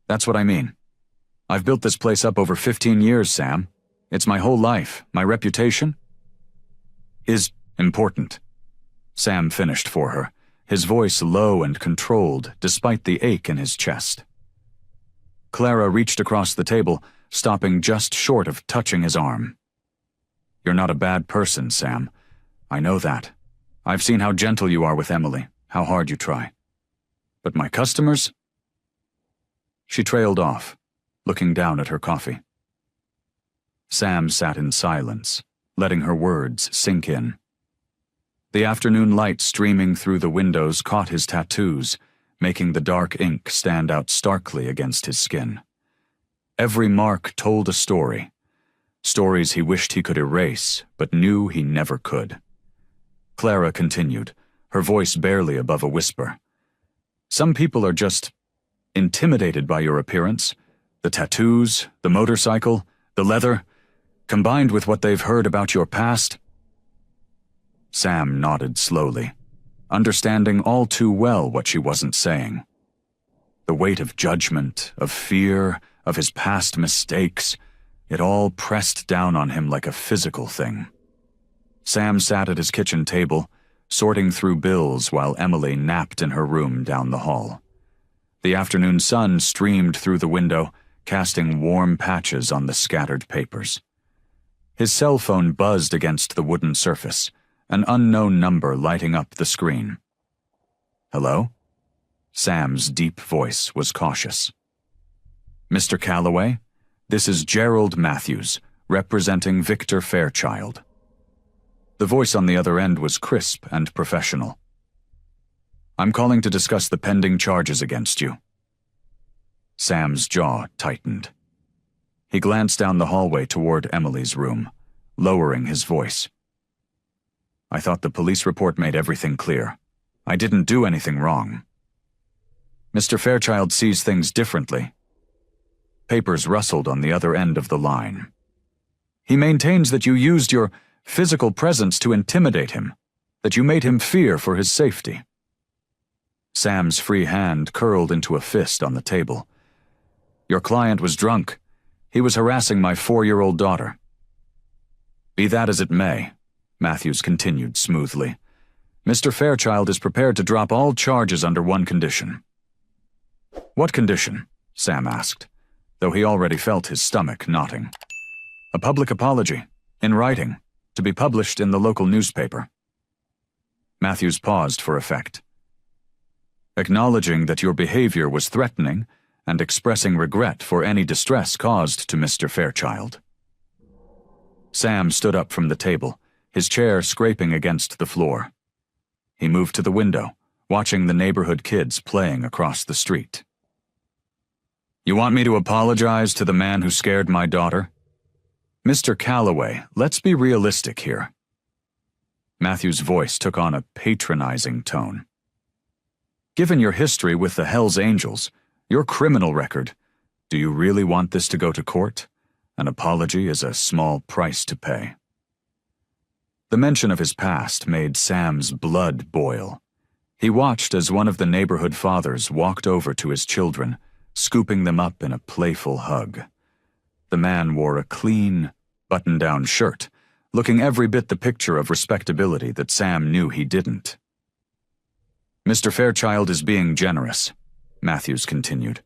"That's what I mean. I've built this place up over 15 years, Sam. It's my whole life. My reputation is important." Sam finished for her, his voice low and controlled despite the ache in his chest. Clara reached across the table, stopping just short of touching his arm. "You're not a bad person, Sam. I know that. I've seen how gentle you are with Emily, how hard you try. But my customers?" She trailed off, looking down at her coffee. Sam sat in silence, letting her words sink in. The afternoon light streaming through the windows caught his tattoos, making the dark ink stand out starkly against his skin. Every mark told a story, stories he wished he could erase, but knew he never could. Clara continued, her voice barely above a whisper. "Some people are just intimidated by your appearance, the tattoos, the motorcycle, the leather, combined with what they've heard about your past." Sam nodded slowly, understanding all too well what she wasn't saying. The weight of judgment, of fear, of his past mistakes, it all pressed down on him like a physical thing. Sam sat at his kitchen table, sorting through bills while Emily napped in her room down the hall. The afternoon sun streamed through the window, casting warm patches on the scattered papers. His cell phone buzzed against the wooden surface, an unknown number lighting up the screen. "Hello?" Sam's deep voice was cautious. "Mr. Calloway, this is Gerald Matthews, representing Victor Fairchild." The voice on the other end was crisp and professional. "I'm calling to discuss the pending charges against you." Sam's jaw tightened. He glanced down the hallway toward Emily's room, lowering his voice. "I thought the police report made everything clear. I didn't do anything wrong." "Mr. Fairchild sees things differently." Papers rustled on the other end of the line. "He maintains that you used your physical presence to intimidate him, that you made him fear for his safety." Sam's free hand curled into a fist on the table. "Your client was drunk. He was harassing my 4-year-old daughter." "Be that as it may," Matthews continued smoothly, Mr. Fairchild is prepared to drop all charges under one condition." "What condition?" Sam asked, though he already felt his stomach knotting. "A public apology, in writing, to be published in the local newspaper." Matthews paused for effect. "Acknowledging that your behavior was threatening and expressing regret for any distress caused to Mr. Fairchild." Sam stood up from the table, his chair scraping against the floor. He moved to the window, watching the neighborhood kids playing across the street. "You want me to apologize to the man who scared my daughter?" "Mr. Calloway, let's be realistic here." Matthew's voice took on a patronizing tone. "Given your history with the Hells Angels, your criminal record, do you really want this to go to court? An apology is a small price to pay." The mention of his past made Sam's blood boil. He watched as one of the neighborhood fathers walked over to his children, scooping them up in a playful hug. The man wore a clean, button-down shirt, looking every bit the picture of respectability that Sam knew he didn't. "Mr. Fairchild is being generous," Matthews continued.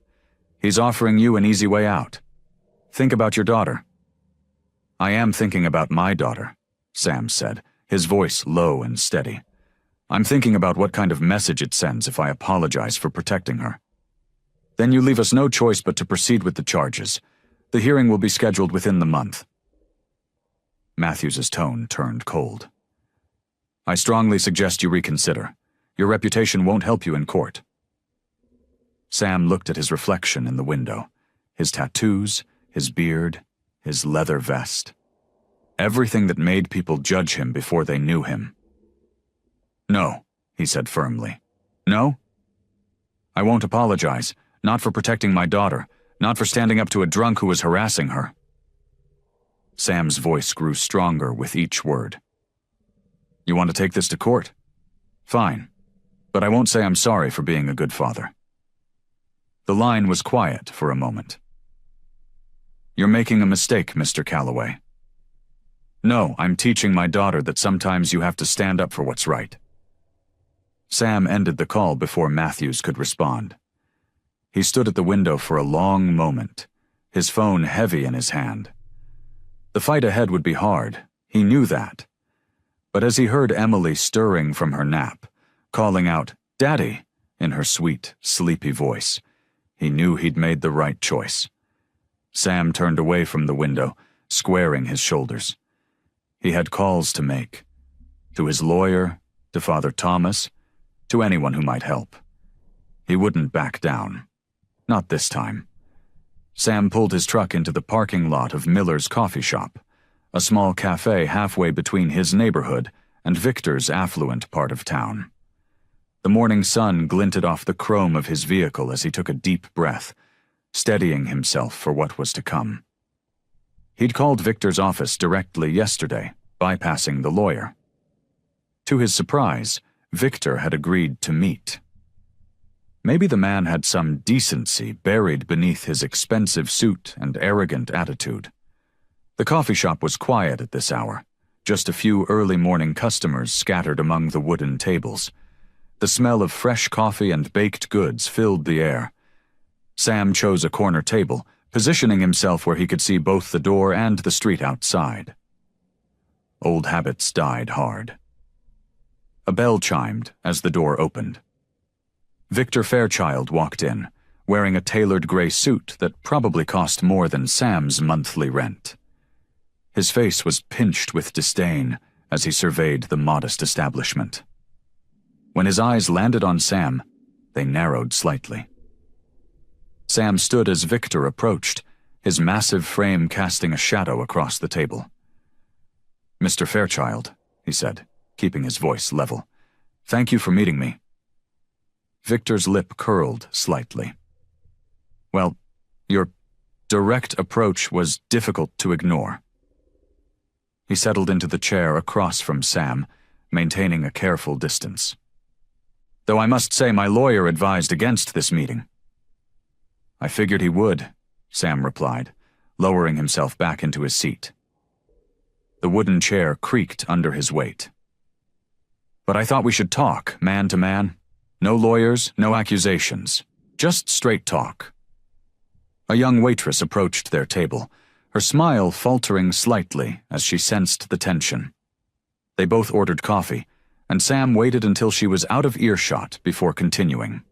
"He's offering you an easy way out. Think about your daughter." "I am thinking about my daughter," Sam said, his voice low and steady. "I'm thinking about what kind of message it sends if I apologize for protecting her." "Then you leave us no choice but to proceed with the charges. The hearing will be scheduled within the month." Matthews's tone turned cold. "I strongly suggest you reconsider. Your reputation won't help you in court." Sam looked at his reflection in the window, his tattoos, his beard, his leather vest. Everything that made people judge him before they knew him. "No," he said firmly. "No? I won't apologize, not for protecting my daughter, not for standing up to a drunk who was harassing her." Sam's voice grew stronger with each word. "You want to take this to court? Fine, but I won't say I'm sorry for being a good father." The line was quiet for a moment. "You're making a mistake, Mr. Calloway." "No, I'm teaching my daughter that sometimes you have to stand up for what's right." Sam ended the call before Matthews could respond. He stood at the window for a long moment, his phone heavy in his hand. The fight ahead would be hard, he knew that. But as he heard Emily stirring from her nap, calling out, "Daddy," in her sweet, sleepy voice, he knew he'd made the right choice. Sam turned away from the window, squaring his shoulders. He had calls to make. To his lawyer, to Father Thomas, to anyone who might help. He wouldn't back down. Not this time. Sam pulled his truck into the parking lot of Miller's Coffee Shop, a small cafe halfway between his neighborhood and Victor's affluent part of town. The morning sun glinted off the chrome of his vehicle as he took a deep breath, steadying himself for what was to come. He'd called Victor's office directly yesterday, bypassing the lawyer. To his surprise, Victor had agreed to meet. Maybe the man had some decency buried beneath his expensive suit and arrogant attitude. The coffee shop was quiet at this hour, just a few early morning customers scattered among the wooden tables. The smell of fresh coffee and baked goods filled the air. Sam chose a corner table, positioning himself where he could see both the door and the street outside. Old habits died hard. A bell chimed as the door opened. Victor Fairchild walked in, wearing a tailored gray suit that probably cost more than Sam's monthly rent. His face was pinched with disdain as he surveyed the modest establishment. When his eyes landed on Sam, they narrowed slightly. Sam stood as Victor approached, his massive frame casting a shadow across the table. "Mr. Fairchild," he said, keeping his voice level, "thank you for meeting me." Victor's lip curled slightly. "Well, your direct approach was difficult to ignore." He settled into the chair across from Sam, maintaining a careful distance. "Though I must say my lawyer advised against this meeting." "I figured he would," Sam replied, lowering himself back into his seat. The wooden chair creaked under his weight. But I thought we should talk, man to man. No lawyers, no accusations. Just straight talk. A young waitress approached their table, her smile faltering slightly as she sensed the tension. They both ordered coffee, and Sam waited until she was out of earshot before continuing.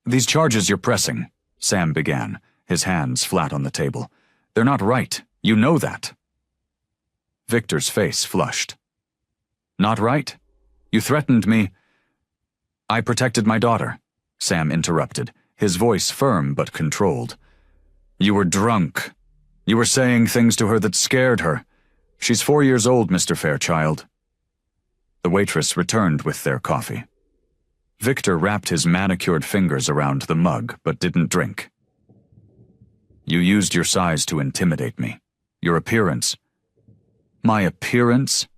"These charges you're pressing," Sam began, his hands flat on the table. "They're not right. You know that." Victor's face flushed. "Not right? You threatened me." "I protected my daughter," Sam interrupted, his voice firm but controlled. "You were drunk. You were saying things to her that scared her. She's 4 years old, Mr. Fairchild." The waitress returned with their coffee. Victor wrapped his manicured fingers around the mug but didn't drink. "You used your size to intimidate me. Your appearance." "My appearance?"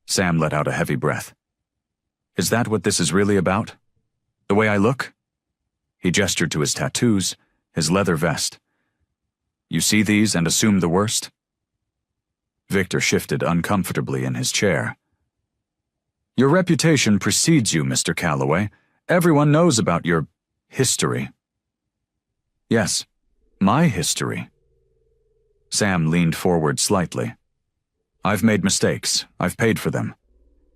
Sam let out a heavy breath. "Is that what this is really about? The way I look?" He gestured to his tattoos, his leather vest. "You see these and assume the worst?" Victor shifted uncomfortably in his chair. "Your reputation precedes you, Mr. Calloway. Everyone knows about your history." "Yes, my history." Sam leaned forward slightly. "I've made mistakes. I've paid for them.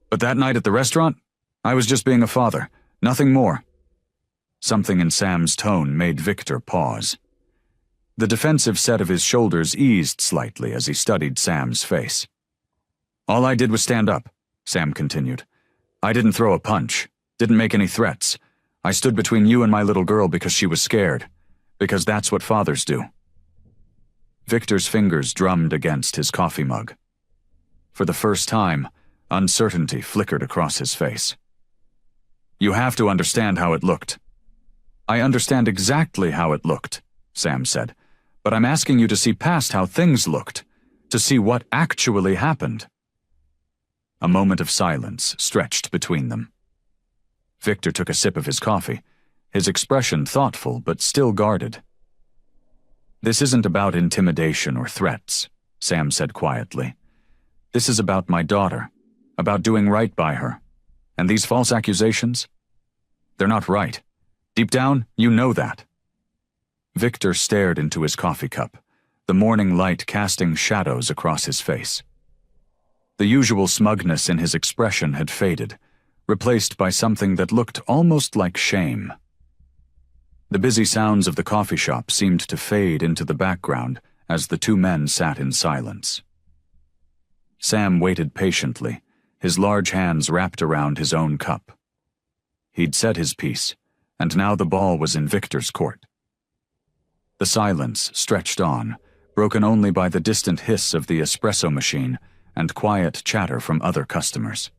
But that night at the restaurant, I was just being a father, nothing more." Something in Sam's tone made Victor pause. The defensive set of his shoulders eased slightly as he studied Sam's face. "All I did was stand up," Sam continued. "I didn't throw a punch, didn't make any threats. I stood between you and my little girl because she was scared, because that's what fathers do." Victor's fingers drummed against his coffee mug. For the first time, uncertainty flickered across his face. "You have to understand how it looked." "I understand exactly how it looked," Sam said, "but I'm asking you to see past how things looked, to see what actually happened." A moment of silence stretched between them. Victor took a sip of his coffee, his expression thoughtful but still guarded. "This isn't about intimidation or threats," Sam said quietly. "This is about my daughter, about doing right by her. And these false accusations? They're not right. Deep down, you know that." Victor stared into his coffee cup, the morning light casting shadows across his face. The usual smugness in his expression had faded, replaced by something that looked almost like shame. The busy sounds of the coffee shop seemed to fade into the background as the two men sat in silence. Sam waited patiently, his large hands wrapped around his own cup. He'd said his piece, and now the ball was in Victor's court. The silence stretched on, broken only by the distant hiss of the espresso machine and quiet chatter from other customers.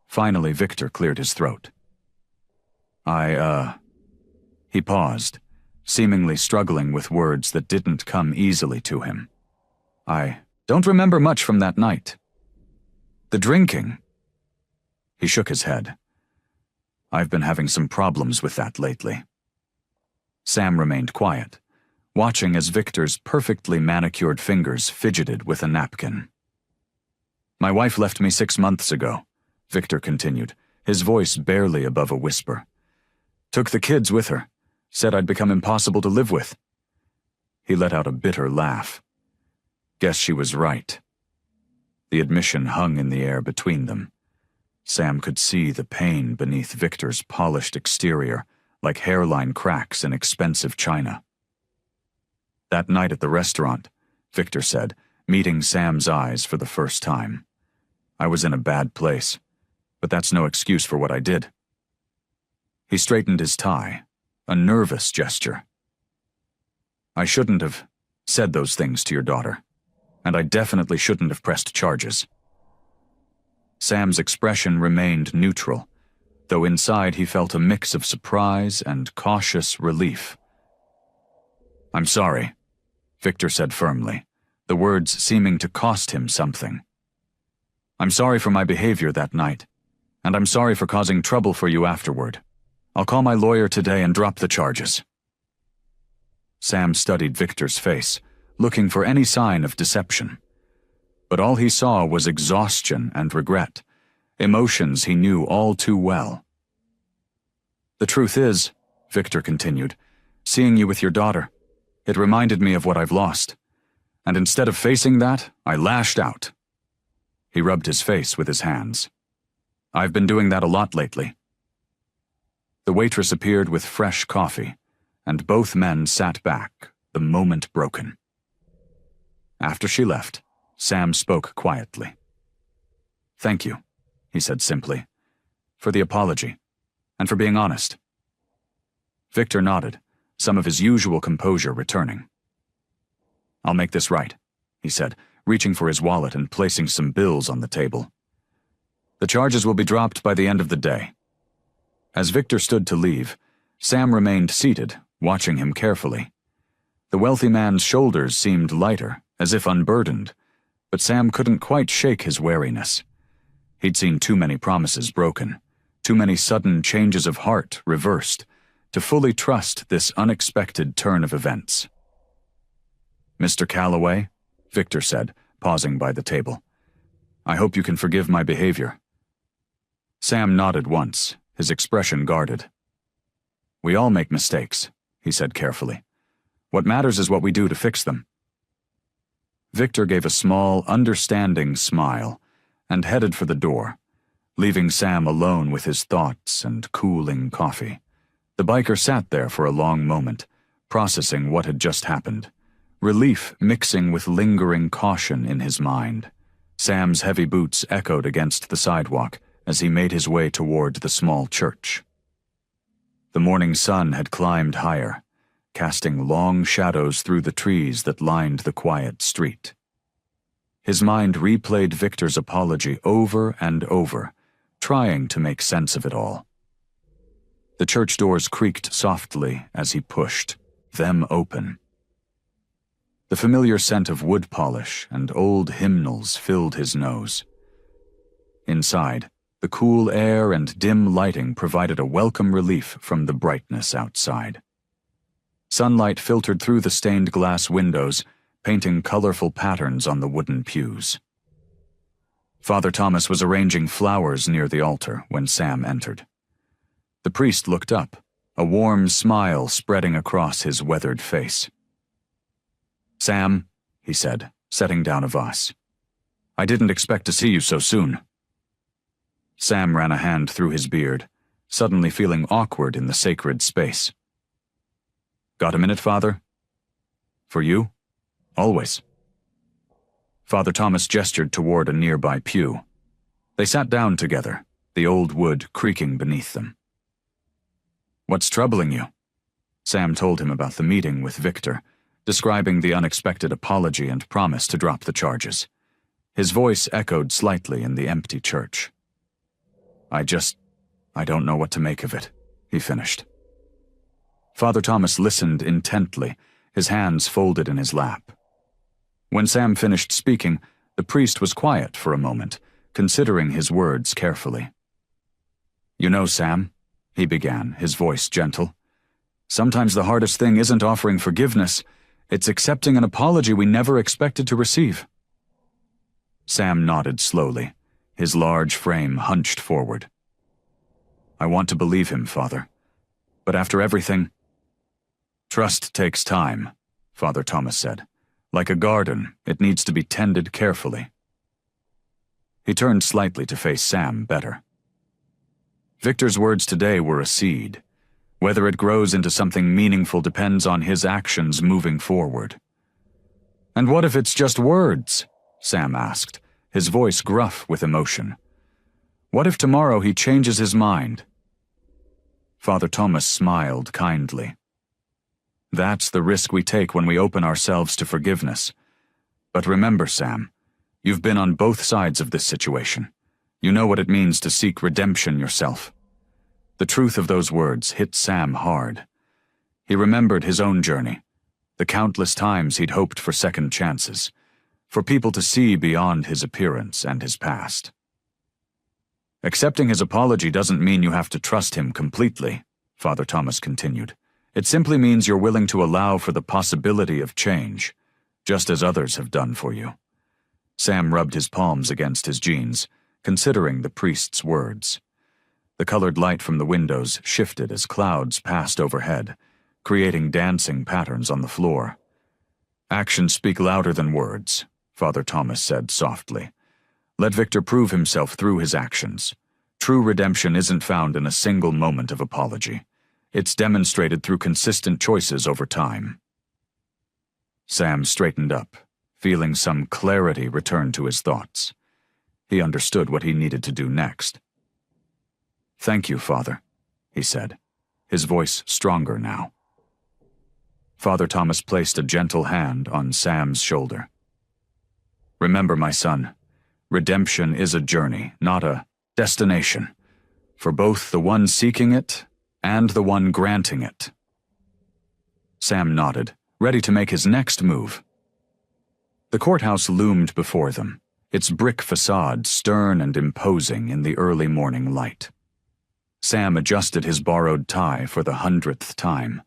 Finally, Victor cleared his throat. He paused, seemingly struggling with words that didn't come easily to him. "I don't remember much from that night." "The drinking?" He shook his head. "I've been having some problems with that lately." Sam remained quiet, watching as Victor's perfectly manicured fingers fidgeted with a napkin. "My wife left me 6 months ago," Victor continued, his voice barely above a whisper. "Took the kids with her, said I'd become impossible to live with." He let out a bitter laugh. Guess she was right. The admission hung in the air between them. Sam could see the pain beneath Victor's polished exterior, like hairline cracks in expensive china. "That night at the restaurant," Victor said, meeting Sam's eyes for the first time. "I was in a bad place, but that's no excuse for what I did." He straightened his tie, a nervous gesture. "I shouldn't have said those things to your daughter, and I definitely shouldn't have pressed charges." Sam's expression remained neutral, though inside he felt a mix of surprise and cautious relief. "I'm sorry," Victor said firmly, the words seeming to cost him something. "I'm sorry for my behavior that night, and I'm sorry for causing trouble for you afterward. I'll call my lawyer today and drop the charges." Sam studied Victor's face, looking for any sign of deception. But all he saw was exhaustion and regret, emotions he knew all too well. "The truth is," Victor continued, "seeing you with your daughter, it reminded me of what I've lost. And instead of facing that, I lashed out." He rubbed his face with his hands. "I've been doing that a lot lately." The waitress appeared with fresh coffee, and both men sat back, the moment broken. After she left, Sam spoke quietly. "Thank you," he said simply, "for the apology, and for being honest." Victor nodded, some of his usual composure returning. "I'll make this right," he said, reaching for his wallet and placing some bills on the table. "The charges will be dropped by the end of the day." As Victor stood to leave, Sam remained seated, watching him carefully. The wealthy man's shoulders seemed lighter, as if unburdened, but Sam couldn't quite shake his wariness. He'd seen too many promises broken, too many sudden changes of heart reversed, to fully trust this unexpected turn of events. "Mr. Calloway," Victor said, pausing by the table, "I hope you can forgive my behavior." Sam nodded once, his expression guarded. "We all make mistakes," he said carefully. "What matters is what we do to fix them." Victor gave a small, understanding smile and headed for the door, leaving Sam alone with his thoughts and cooling coffee. The biker sat there for a long moment, processing what had just happened, relief mixing with lingering caution in his mind. Sam's heavy boots echoed against the sidewalk as he made his way toward the small church. The morning sun had climbed higher, casting long shadows through the trees that lined the quiet street. His mind replayed Victor's apology over and over, trying to make sense of it all. The church doors creaked softly as he pushed them open. The familiar scent of wood polish and old hymnals filled his nose. Inside, the cool air and dim lighting provided a welcome relief from the brightness outside. Sunlight filtered through the stained glass windows, painting colorful patterns on the wooden pews. Father Thomas was arranging flowers near the altar when Sam entered. The priest looked up, a warm smile spreading across his weathered face. "Sam," he said, setting down a vase, "I didn't expect to see you so soon." Sam ran a hand through his beard, suddenly feeling awkward in the sacred space. "Got a minute, Father?" "For you? Always." Father Thomas gestured toward a nearby pew. They sat down together, the old wood creaking beneath them. "What's troubling you?" Sam told him about the meeting with Victor, describing the unexpected apology and promise to drop the charges. His voice echoed slightly in the empty church. I don't know what to make of it," he finished. Father Thomas listened intently, his hands folded in his lap. When Sam finished speaking, the priest was quiet for a moment, considering his words carefully. "You know, Sam," he began, his voice gentle, "sometimes the hardest thing isn't offering forgiveness, it's accepting an apology we never expected to receive." Sam nodded slowly, his large frame hunched forward. "I want to believe him, Father. But after everything—" "Trust takes time," Father Thomas said. "Like a garden, it needs to be tended carefully." He turned slightly to face Sam better. Victor's words today were a seed. Whether it grows into something meaningful depends on his actions moving forward. "And what if it's just words?" Sam asked, his voice gruff with emotion. "What if tomorrow he changes his mind?" Father Thomas smiled kindly. "That's the risk we take when we open ourselves to forgiveness. But remember, Sam, you've been on both sides of this situation. You know what it means to seek redemption yourself." The truth of those words hit Sam hard. He remembered his own journey, the countless times he'd hoped for second chances, for people to see beyond his appearance and his past. "Accepting his apology doesn't mean you have to trust him completely," Father Thomas continued. "It simply means you're willing to allow for the possibility of change, just as others have done for you." Sam rubbed his palms against his jeans, considering the priest's words. The colored light from the windows shifted as clouds passed overhead, creating dancing patterns on the floor. "Actions speak louder than words," Father Thomas said softly. "Let Victor prove himself through his actions. True redemption isn't found in a single moment of apology. It's demonstrated through consistent choices over time." Sam straightened up, feeling some clarity return to his thoughts. He understood what he needed to do next. "Thank you, Father," he said, his voice stronger now. Father Thomas placed a gentle hand on Sam's shoulder. "Remember, my son, redemption is a journey, not a destination, for both the one seeking it and the one granting it." Sam nodded, ready to make his next move. The courthouse loomed before them, its brick facade stern and imposing in the early morning light. Sam adjusted his borrowed tie for the 100th time,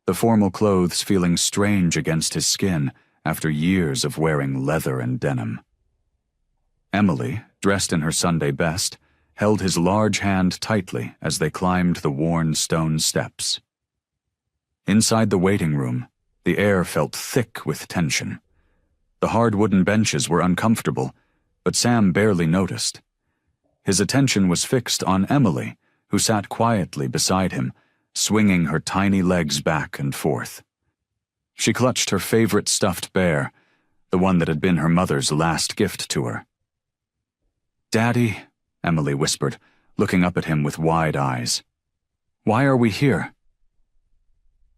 the formal clothes feeling strange against his skin after years of wearing leather and denim. Emily, dressed in her Sunday best, held his large hand tightly as they climbed the worn stone steps. Inside the waiting room, the air felt thick with tension. The hard wooden benches were uncomfortable, but Sam barely noticed. His attention was fixed on Emily, who sat quietly beside him, swinging her tiny legs back and forth. She clutched her favorite stuffed bear, the one that had been her mother's last gift to her. "Daddy," Emily whispered, looking up at him with wide eyes. "Why are we here?"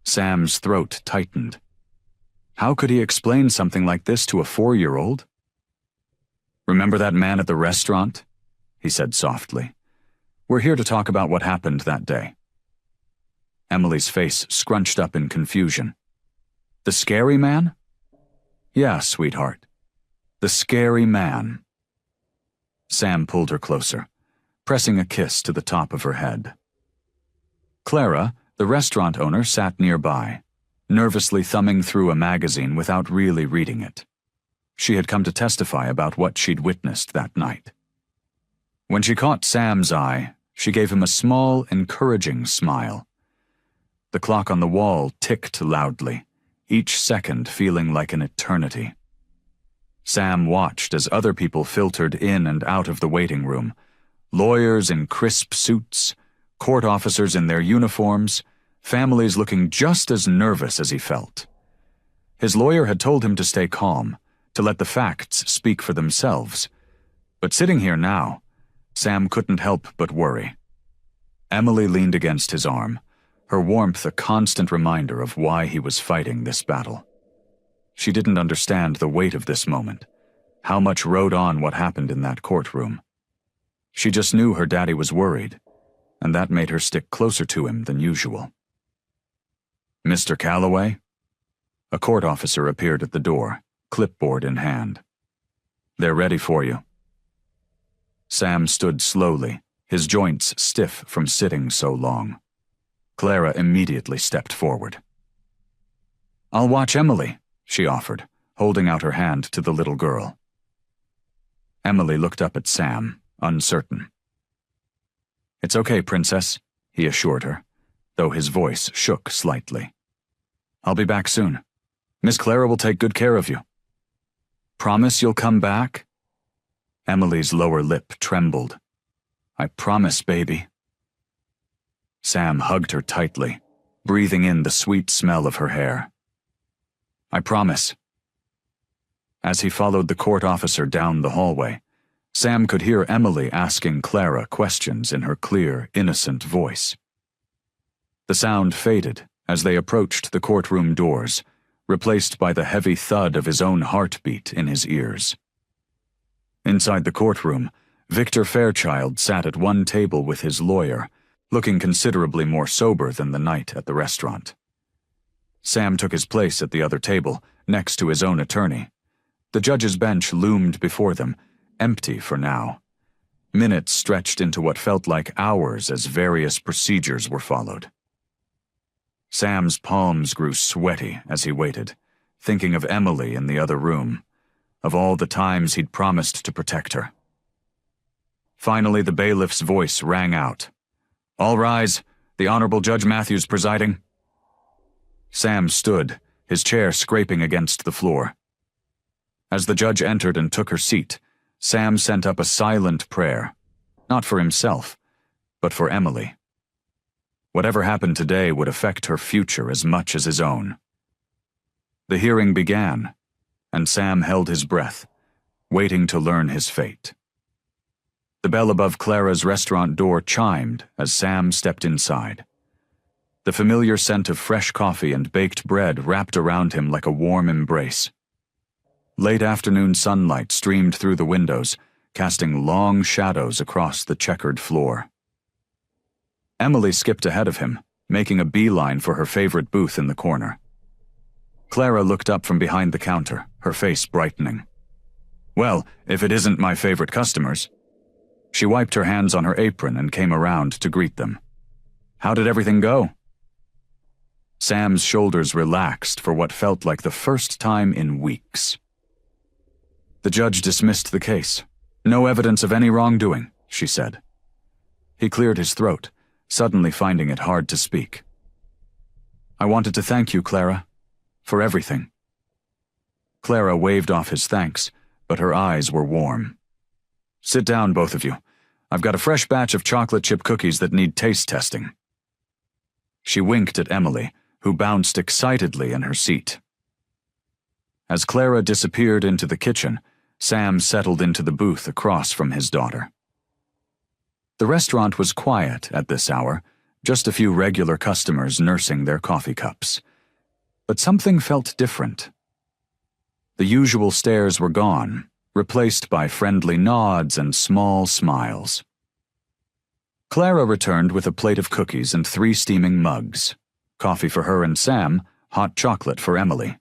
Sam's throat tightened. How could he explain something like this to a 4-year-old? "Remember that man at the restaurant?" he said softly. "We're here to talk about what happened that day." Emily's face scrunched up in confusion. "The scary man?" "Yeah, sweetheart. The scary man." Sam pulled her closer, pressing a kiss to the top of her head. Clara, the restaurant owner, sat nearby, nervously thumbing through a magazine without really reading it. She had come to testify about what she'd witnessed that night. When she caught Sam's eye, she gave him a small, encouraging smile. The clock on the wall ticked loudly, each second feeling like an eternity. Sam watched as other people filtered in and out of the waiting room, lawyers in crisp suits, court officers in their uniforms, families looking just as nervous as he felt. His lawyer had told him to stay calm, to let the facts speak for themselves. But sitting here now, Sam couldn't help but worry. Emily leaned against his arm, her warmth a constant reminder of why he was fighting this battle. She didn't understand the weight of this moment, how much rode on what happened in that courtroom. She just knew her daddy was worried, and that made her stick closer to him than usual. "Mr. Calloway?" A court officer appeared at the door, clipboard in hand. "They're ready for you." Sam stood slowly, his joints stiff from sitting so long. Clara immediately stepped forward. "I'll watch Emily," she offered, holding out her hand to the little girl. Emily looked up at Sam, uncertain. "It's okay, Princess," he assured her, though his voice shook slightly. "I'll be back soon. Miss Clara will take good care of you." "Promise you'll come back?" Emily's lower lip trembled. "I promise, baby." Sam hugged her tightly, breathing in the sweet smell of her hair. "I promise." As he followed the court officer down the hallway, Sam could hear Emily asking Clara questions in her clear, innocent voice. The sound faded as they approached the courtroom doors, replaced by the heavy thud of his own heartbeat in his ears. Inside the courtroom, Victor Fairchild sat at one table with his lawyer, looking considerably more sober than the night at the restaurant. Sam took his place at the other table, next to his own attorney. The judge's bench loomed before them, empty for now. Minutes stretched into what felt like hours as various procedures were followed. Sam's palms grew sweaty as he waited, thinking of Emily in the other room, of all the times he'd promised to protect her. Finally, the bailiff's voice rang out. "All rise. The Honorable Judge Matthews presiding." Sam stood, his chair scraping against the floor. As the judge entered and took her seat, Sam sent up a silent prayer, not for himself, but for Emily. Whatever happened today would affect her future as much as his own. The hearing began, and Sam held his breath, waiting to learn his fate. The bell above Clara's restaurant door chimed as Sam stepped inside. The familiar scent of fresh coffee and baked bread wrapped around him like a warm embrace. Late afternoon sunlight streamed through the windows, casting long shadows across the checkered floor. Emily skipped ahead of him, making a beeline for her favorite booth in the corner. Clara looked up from behind the counter, her face brightening. "Well, if it isn't my favorite customers." She wiped her hands on her apron and came around to greet them. "How did everything go?" Sam's shoulders relaxed for what felt like the first time in weeks. The judge dismissed the case. "No evidence of any wrongdoing," she said. He cleared his throat, suddenly finding it hard to speak. "I wanted to thank you, Clara, for everything." Clara waved off his thanks, but her eyes were warm. "Sit down, both of you. I've got a fresh batch of chocolate chip cookies that need taste testing." She winked at Emily, who bounced excitedly in her seat. As Clara disappeared into the kitchen, Sam settled into the booth across from his daughter. The restaurant was quiet at this hour, just a few regular customers nursing their coffee cups. But something felt different. The usual stares were gone, replaced by friendly nods and small smiles. Clara returned with a plate of cookies and 3 steaming mugs. Coffee for her and Sam, hot chocolate for Emily.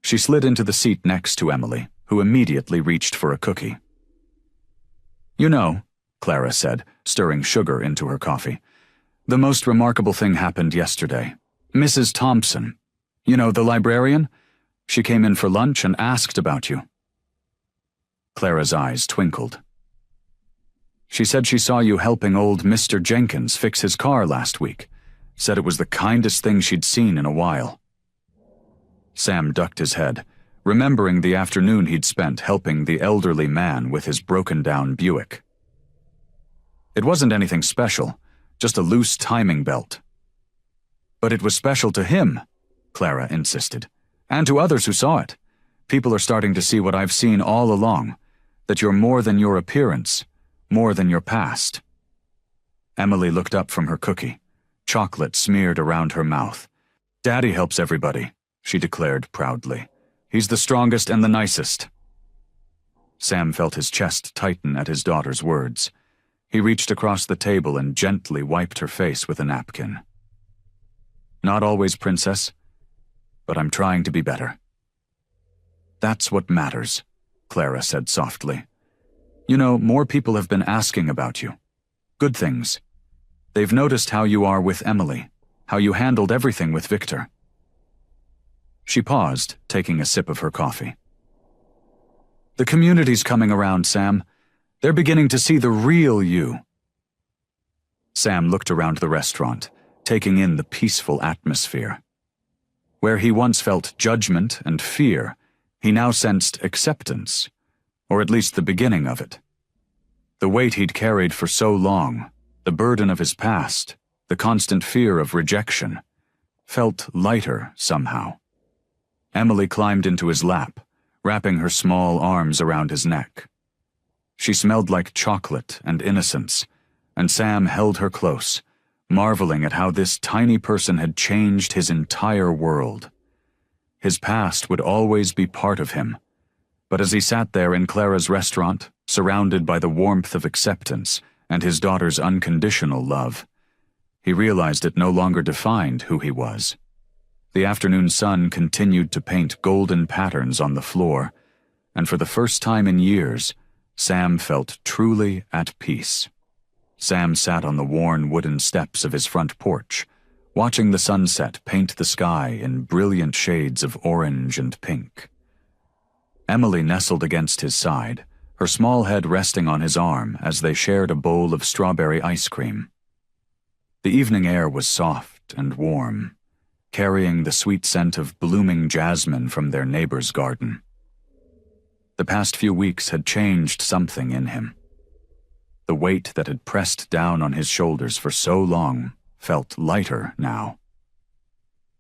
She slid into the seat next to Emily, who immediately reached for a cookie. "You know," Clara said, stirring sugar into her coffee, "the most remarkable thing happened yesterday. Mrs. Thompson, you know, the librarian, she came in for lunch and asked about you." Clara's eyes twinkled. "She said she saw you helping old Mr. Jenkins fix his car last week. Said it was the kindest thing she'd seen in a while." Sam ducked his head, remembering the afternoon he'd spent helping the elderly man with his broken-down Buick. "It wasn't anything special, just a loose timing belt." "But it was special to him," Clara insisted, "and to others who saw it. People are starting to see what I've seen all along, that you're more than your appearance, more than your past." Emily looked up from her cookie, chocolate smeared around her mouth. "Daddy helps everybody," she declared proudly. "He's the strongest and the nicest." Sam felt his chest tighten at his daughter's words. He reached across the table and gently wiped her face with a napkin. "Not always, Princess, but I'm trying to be better." "That's what matters," Clara said softly. "You know, more people have been asking about you. Good things. They've noticed how you are with Emily, how you handled everything with Victor." She paused, taking a sip of her coffee. "The community's coming around, Sam. They're beginning to see the real you." Sam looked around the restaurant, taking in the peaceful atmosphere. Where he once felt judgment and fear, he now sensed acceptance, or at least the beginning of it. The weight he'd carried for so long, the burden of his past, the constant fear of rejection, felt lighter somehow. Emily climbed into his lap, wrapping her small arms around his neck. She smelled like chocolate and innocence, and Sam held her close, marveling at how this tiny person had changed his entire world. His past would always be part of him, but as he sat there in Clara's restaurant, surrounded by the warmth of acceptance and his daughter's unconditional love, he realized it no longer defined who he was. The afternoon sun continued to paint golden patterns on the floor, and for the first time in years, Sam felt truly at peace. Sam sat on the worn wooden steps of his front porch, watching the sunset paint the sky in brilliant shades of orange and pink. Emily nestled against his side, her small head resting on his arm as they shared a bowl of strawberry ice cream. The evening air was soft and warm, carrying the sweet scent of blooming jasmine from their neighbor's garden. The past few weeks had changed something in him. The weight that had pressed down on his shoulders for so long felt lighter now.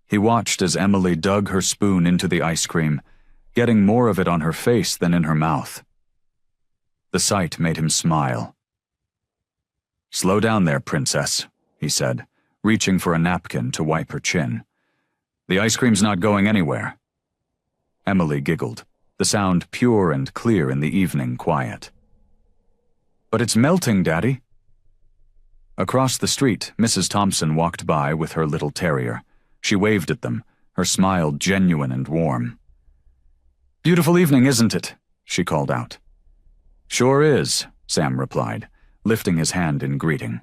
He watched as Emily dug her spoon into the ice cream, getting more of it on her face than in her mouth. The sight made him smile. "Slow down there, princess," he said, reaching for a napkin to wipe her chin. "The ice cream's not going anywhere." Emily giggled, the sound pure and clear in the evening quiet. "But it's melting, Daddy." Across the street, Mrs. Thompson walked by with her little terrier. She waved at them, her smile genuine and warm. "Beautiful evening, isn't it?" she called out. "Sure is," Sam replied, lifting his hand in greeting.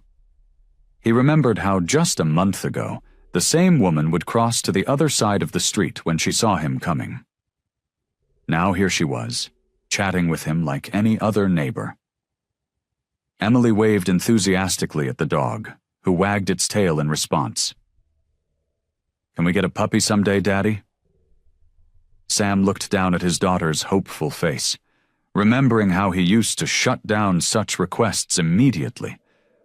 He remembered how just a month ago, the same woman would cross to the other side of the street when she saw him coming. Now here she was, chatting with him like any other neighbor. Emily waved enthusiastically at the dog, who wagged its tail in response. "Can we get a puppy someday, Daddy?" Sam looked down at his daughter's hopeful face, remembering how he used to shut down such requests immediately,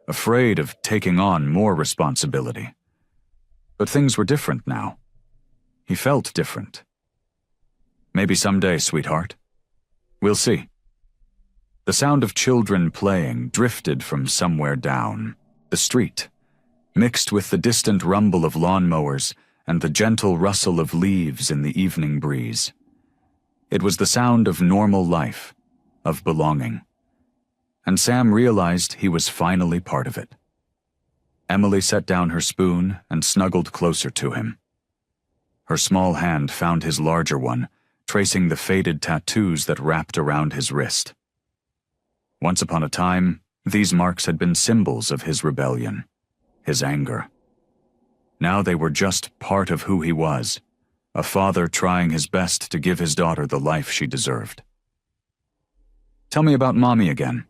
afraid of taking on more responsibility. But things were different now. He felt different. "Maybe someday, sweetheart. We'll see." The sound of children playing drifted from somewhere down the street, mixed with the distant rumble of lawnmowers and the gentle rustle of leaves in the evening breeze. It was the sound of normal life, of belonging. And Sam realized he was finally part of it. Emily set down her spoon and snuggled closer to him. Her small hand found his larger one, tracing the faded tattoos that wrapped around his wrist. Once upon a time, these marks had been symbols of his rebellion, his anger. Now they were just part of who he was, a father trying his best to give his daughter the life she deserved. "Tell me about Mommy again,"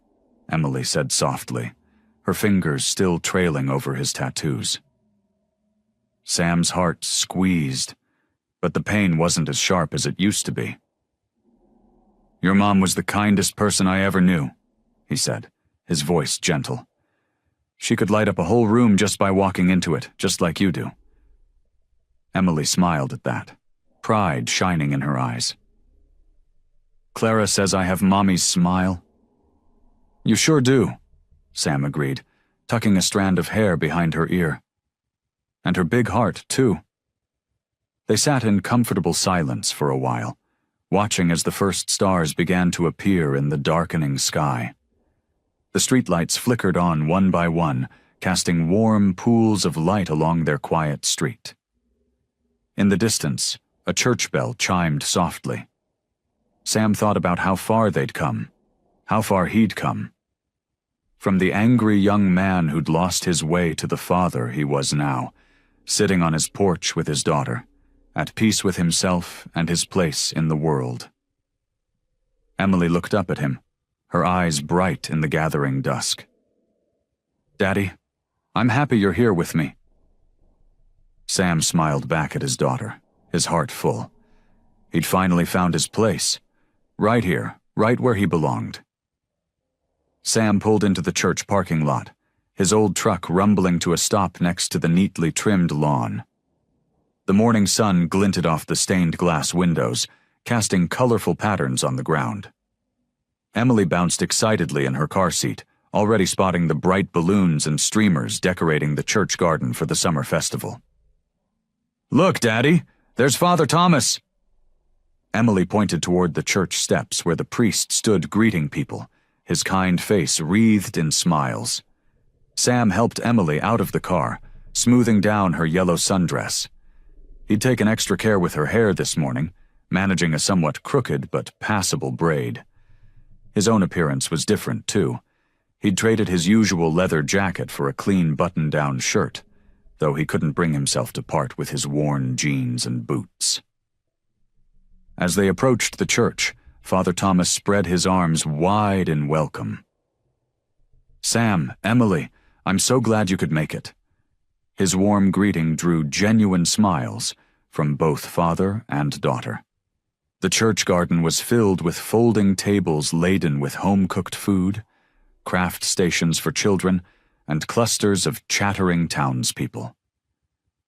Emily said softly, her fingers still trailing over his tattoos. Sam's heart squeezed, but the pain wasn't as sharp as it used to be. "Your mom was the kindest person I ever knew," he said, his voice gentle. "She could light up a whole room just by walking into it, just like you do." Emily smiled at that, pride shining in her eyes. "Clara says I have Mommy's smile." "You sure do," Sam agreed, tucking a strand of hair behind her ear. "And her big heart, too." They sat in comfortable silence for a while, watching as the first stars began to appear in the darkening sky. The streetlights flickered on one by one, casting warm pools of light along their quiet street. In the distance, a church bell chimed softly. Sam thought about how far they'd come, how far he'd come. From the angry young man who'd lost his way to the father he was now, sitting on his porch with his daughter, at peace with himself and his place in the world. Emily looked up at him, her eyes bright in the gathering dusk. "Daddy, I'm happy you're here with me." Sam smiled back at his daughter, his heart full. He'd finally found his place, right here, right where he belonged. Sam pulled into the church parking lot, his old truck rumbling to a stop next to the neatly trimmed lawn. The morning sun glinted off the stained glass windows, casting colorful patterns on the ground. Emily bounced excitedly in her car seat, already spotting the bright balloons and streamers decorating the church garden for the summer festival. "Look, Daddy, there's Father Thomas." Emily pointed toward the church steps where the priest stood greeting people, his kind face wreathed in smiles. Sam helped Emily out of the car, smoothing down her yellow sundress. He'd taken extra care with her hair this morning, managing a somewhat crooked but passable braid. His own appearance was different, too. He'd traded his usual leather jacket for a clean button-down shirt, though he couldn't bring himself to part with his worn jeans and boots. As they approached the church, Father Thomas spread his arms wide in welcome. "Sam, Emily, I'm so glad you could make it." His warm greeting drew genuine smiles from both father and daughter. The church garden was filled with folding tables laden with home-cooked food, craft stations for children, and clusters of chattering townspeople.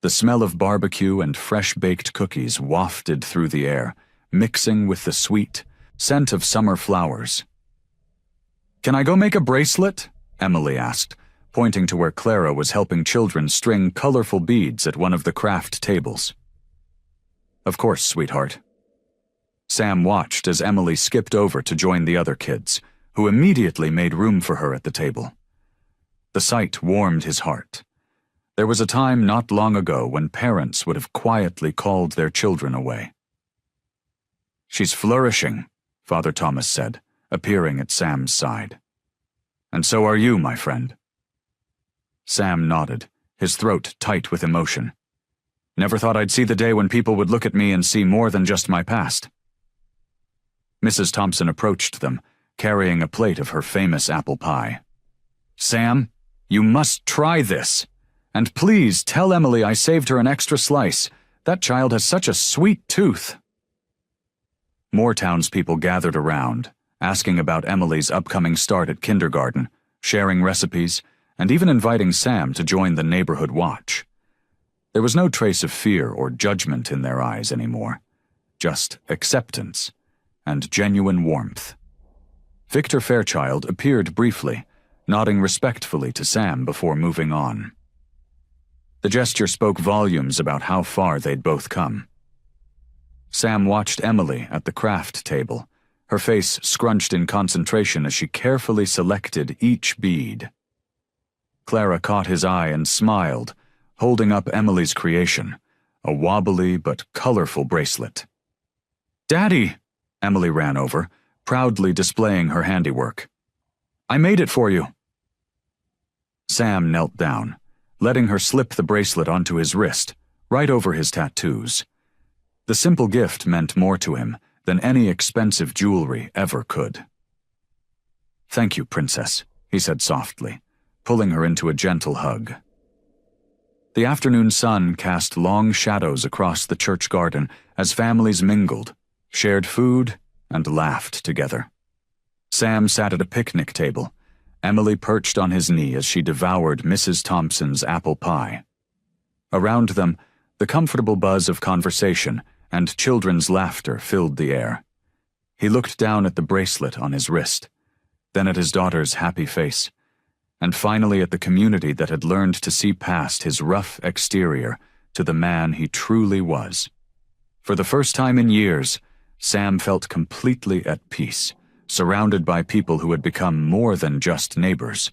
The smell of barbecue and fresh-baked cookies wafted through the air, mixing with the sweet scent of summer flowers. "Can I go make a bracelet?" Emily asked, pointing to where Clara was helping children string colorful beads at one of the craft tables. "Of course, sweetheart." Sam watched as Emily skipped over to join the other kids, who immediately made room for her at the table. The sight warmed his heart. There was a time not long ago when parents would have quietly called their children away. "She's flourishing," Father Thomas said, appearing at Sam's side. "And so are you, my friend." Sam nodded, his throat tight with emotion. "Never thought I'd see the day when people would look at me and see more than just my past." Mrs. Thompson approached them, carrying a plate of her famous apple pie. "Sam, you must try this. And please tell Emily I saved her an extra slice. That child has such a sweet tooth." More townspeople gathered around, asking about Emily's upcoming start at kindergarten, sharing recipes, and even inviting Sam to join the neighborhood watch. There was no trace of fear or judgment in their eyes anymore, just acceptance and genuine warmth. Victor Fairchild appeared briefly, nodding respectfully to Sam before moving on. The gesture spoke volumes about how far they'd both come. Sam watched Emily at the craft table, her face scrunched in concentration as she carefully selected each bead. Clara caught his eye and smiled, holding up Emily's creation, a wobbly but colorful bracelet. "Daddy!" Emily ran over, proudly displaying her handiwork. "I made it for you." Sam knelt down, letting her slip the bracelet onto his wrist, right over his tattoos. The simple gift meant more to him than any expensive jewelry ever could. "Thank you, Princess," he said softly, pulling her into a gentle hug. The afternoon sun cast long shadows across the church garden as families mingled, shared food, and laughed together. Sam sat at a picnic table, Emily perched on his knee as she devoured Mrs. Thompson's apple pie. Around them, the comfortable buzz of conversation and children's laughter filled the air. He looked down at the bracelet on his wrist, then at his daughter's happy face, and finally at the community that had learned to see past his rough exterior to the man he truly was. For the first time in years, Sam felt completely at peace, surrounded by people who had become more than just neighbors.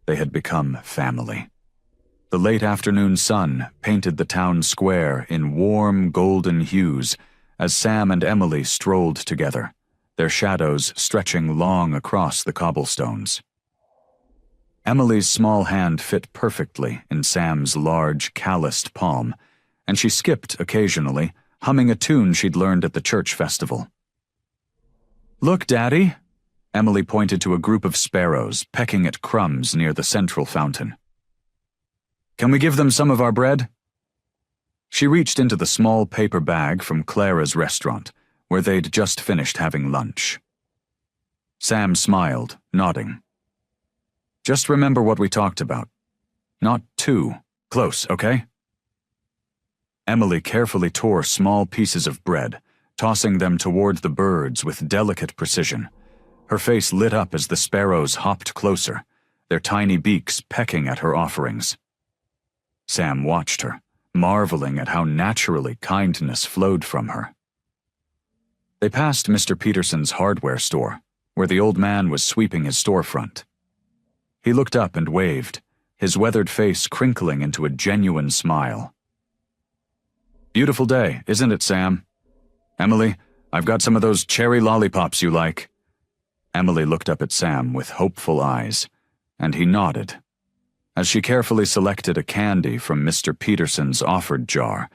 They had become family. The late afternoon sun painted the town square in warm golden hues as Sam and Emily strolled together, their shadows stretching long across the cobblestones. Emily's small hand fit perfectly in Sam's large, calloused palm, and she skipped occasionally, humming a tune she'd learned at the church festival. "Look, Daddy!" Emily pointed to a group of sparrows pecking at crumbs near the central fountain. "Can we give them some of our bread?" She reached into the small paper bag from Clara's restaurant, where they'd just finished having lunch. Sam smiled, nodding. "Just remember what we talked about. Not too close, okay?" Emily carefully tore small pieces of bread, tossing them toward the birds with delicate precision. Her face lit up as the sparrows hopped closer, their tiny beaks pecking at her offerings. Sam watched her, marveling at how naturally kindness flowed from her. They passed Mr. Peterson's hardware store, where the old man was sweeping his storefront. He looked up and waved, his weathered face crinkling into a genuine smile. "Beautiful day, isn't it, Sam? Emily, I've got some of those cherry lollipops you like." Emily looked up at Sam with hopeful eyes, and he nodded. As she carefully selected a candy from Mr. Peterson's offered jar,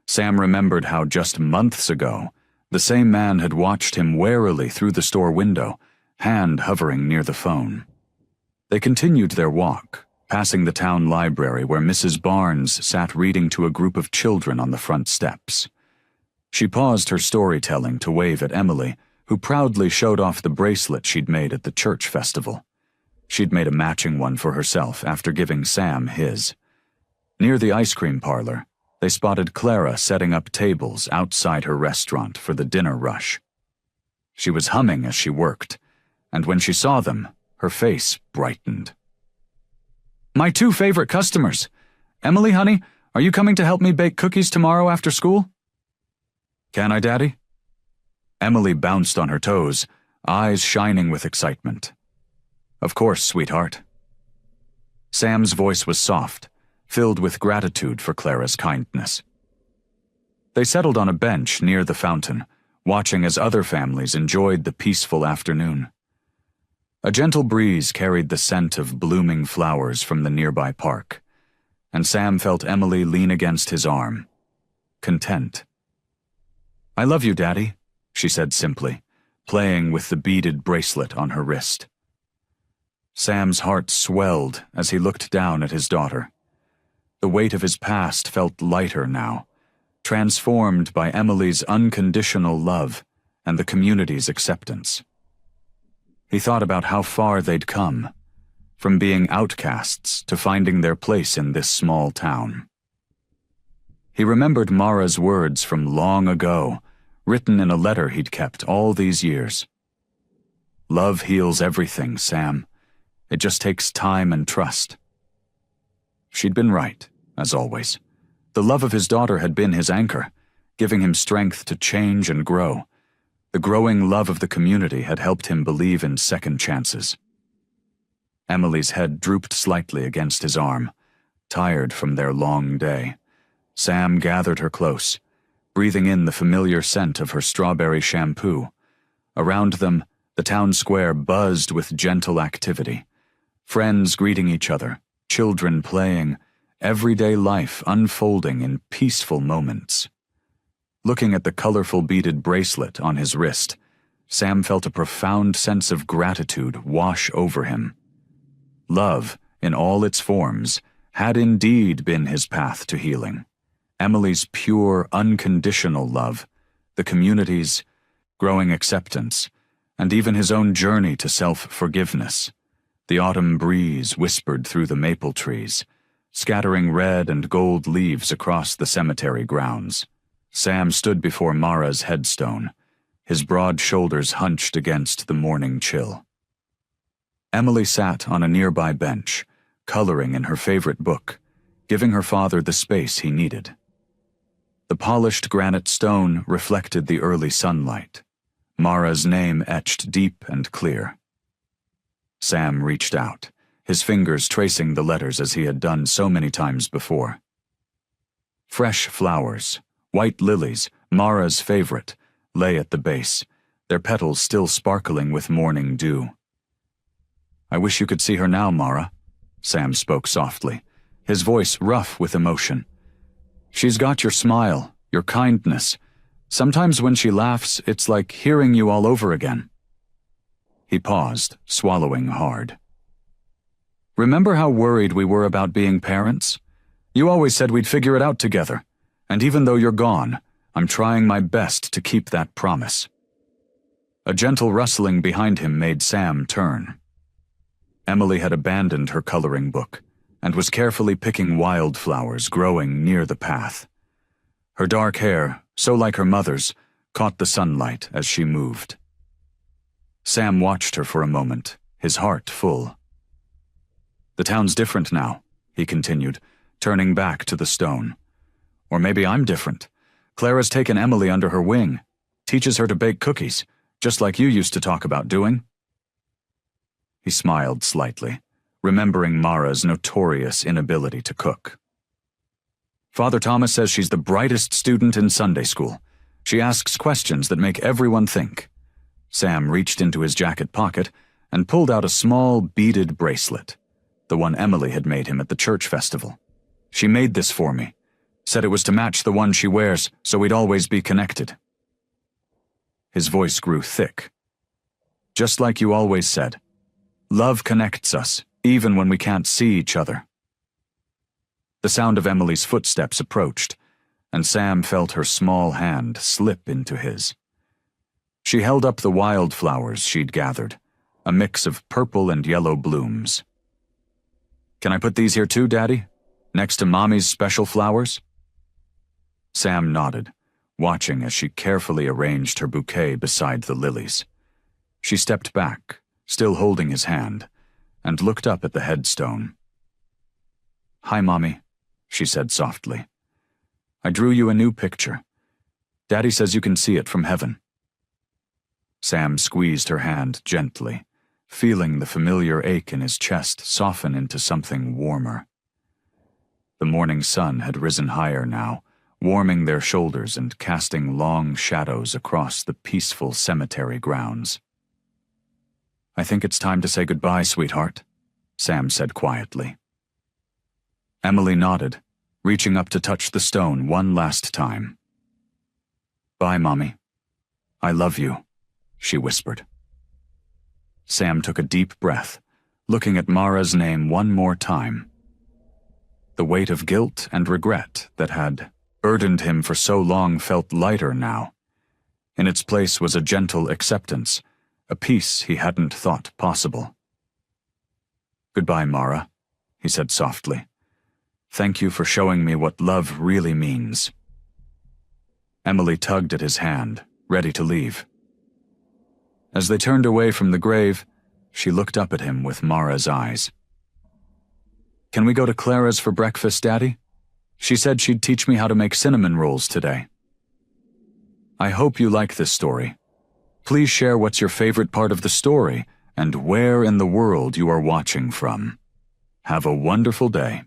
Sam remembered how just months ago, The same man had watched him warily through the store window, hand hovering near the phone. They continued their walk, passing the town library where Mrs. Barnes sat reading to a group of children on the front steps. She paused her storytelling to wave at Emily, who proudly showed off the bracelet she'd made at the church festival. She'd made a matching one for herself after giving Sam his. Near the ice cream parlor, they spotted Clara setting up tables outside her restaurant for the dinner rush. She was humming as she worked, and when she saw them, her face brightened. "My two favorite customers. Emily, honey, are you coming to help me bake cookies tomorrow after school?" "Can I, Daddy?" Emily bounced on her toes, eyes shining with excitement. "Of course, sweetheart." Sam's voice was soft, filled with gratitude for Clara's kindness. They settled on a bench near the fountain, watching as other families enjoyed the peaceful afternoon. A gentle breeze carried the scent of blooming flowers from the nearby park, and Sam felt Emily lean against his arm, content. "I love you, Daddy," she said simply, playing with the beaded bracelet on her wrist. Sam's heart swelled as he looked down at his daughter. The weight of his past felt lighter now, transformed by Emily's unconditional love and the community's acceptance. He thought about how far they'd come, from being outcasts to finding their place in this small town. He remembered Mara's words from long ago, written in a letter he'd kept all these years. "Love heals everything, Sam. It just takes time and trust." She'd been right, as always. The love of his daughter had been his anchor, giving him strength to change and grow. The growing love of the community had helped him believe in second chances. Emily's head drooped slightly against his arm, tired from their long day. Sam gathered her close, breathing in the familiar scent of her strawberry shampoo. Around them, the town square buzzed with gentle activity. Friends greeting each other, children playing, everyday life unfolding in peaceful moments. Looking at the colorful beaded bracelet on his wrist, Sam felt a profound sense of gratitude wash over him. Love, in all its forms, had indeed been his path to healing. Emily's pure, unconditional love, the community's growing acceptance, and even his own journey to self-forgiveness. The autumn breeze whispered through the maple trees, scattering red and gold leaves across the cemetery grounds. Sam stood before Mara's headstone, his broad shoulders hunched against the morning chill. Emily sat on a nearby bench, coloring in her favorite book, giving her father the space he needed. The polished granite stone reflected the early sunlight, Mara's name etched deep and clear. Sam reached out, his fingers tracing the letters as he had done so many times before. Fresh flowers, white lilies, Mara's favorite, lay at the base, their petals still sparkling with morning dew. "I wish you could see her now, Mara," Sam spoke softly, his voice rough with emotion. "She's got your smile, your kindness. Sometimes when she laughs, it's like hearing you all over again." He paused, swallowing hard. "Remember how worried we were about being parents? You always said we'd figure it out together. And even though you're gone, I'm trying my best to keep that promise." A gentle rustling behind him made Sam turn. Emily had abandoned her coloring book and was carefully picking wildflowers growing near the path. Her dark hair, so like her mother's, caught the sunlight as she moved. Sam watched her for a moment, his heart full. "The town's different now," he continued, turning back to the stone. "Or maybe I'm different. Clara's taken Emily under her wing, teaches her to bake cookies, just like you used to talk about doing." He smiled slightly, remembering Mara's notorious inability to cook. "Father Thomas says she's the brightest student in Sunday school. She asks questions that make everyone think." Sam reached into his jacket pocket and pulled out a small beaded bracelet, the one Emily had made him at the church festival. "She made this for me. Said it was to match the one she wears so we'd always be connected." His voice grew thick. Just like you always said, love connects us, even when we can't see each other. The sound of Emily's footsteps approached, and Sam felt her small hand slip into his. She held up the wildflowers she'd gathered, a mix of purple and yellow blooms. "Can I put these here too, Daddy? Next to Mommy's special flowers?" Sam nodded, watching as she carefully arranged her bouquet beside the lilies. She stepped back, still holding his hand, and looked up at the headstone. "Hi, Mommy," she said softly. "I drew you a new picture. Daddy says you can see it from heaven." Sam squeezed her hand gently, feeling the familiar ache in his chest soften into something warmer. The morning sun had risen higher now, warming their shoulders and casting long shadows across the peaceful cemetery grounds. "I think it's time to say goodbye, sweetheart," Sam said quietly. Emily nodded, reaching up to touch the stone one last time. "Bye, Mommy. I love you," she whispered. Sam took a deep breath, looking at Mara's name one more time. The weight of guilt and regret that had burdened him for so long felt lighter now. In its place was a gentle acceptance, a peace he hadn't thought possible. "Goodbye, Mara," he said softly. "Thank you for showing me what love really means." Emily tugged at his hand, ready to leave. As they turned away from the grave, she looked up at him with Mara's eyes. "Can we go to Clara's for breakfast, Daddy? She said she'd teach me how to make cinnamon rolls today." I hope you like this story. Please share what's your favorite part of the story and where in the world you are watching from. Have a wonderful day.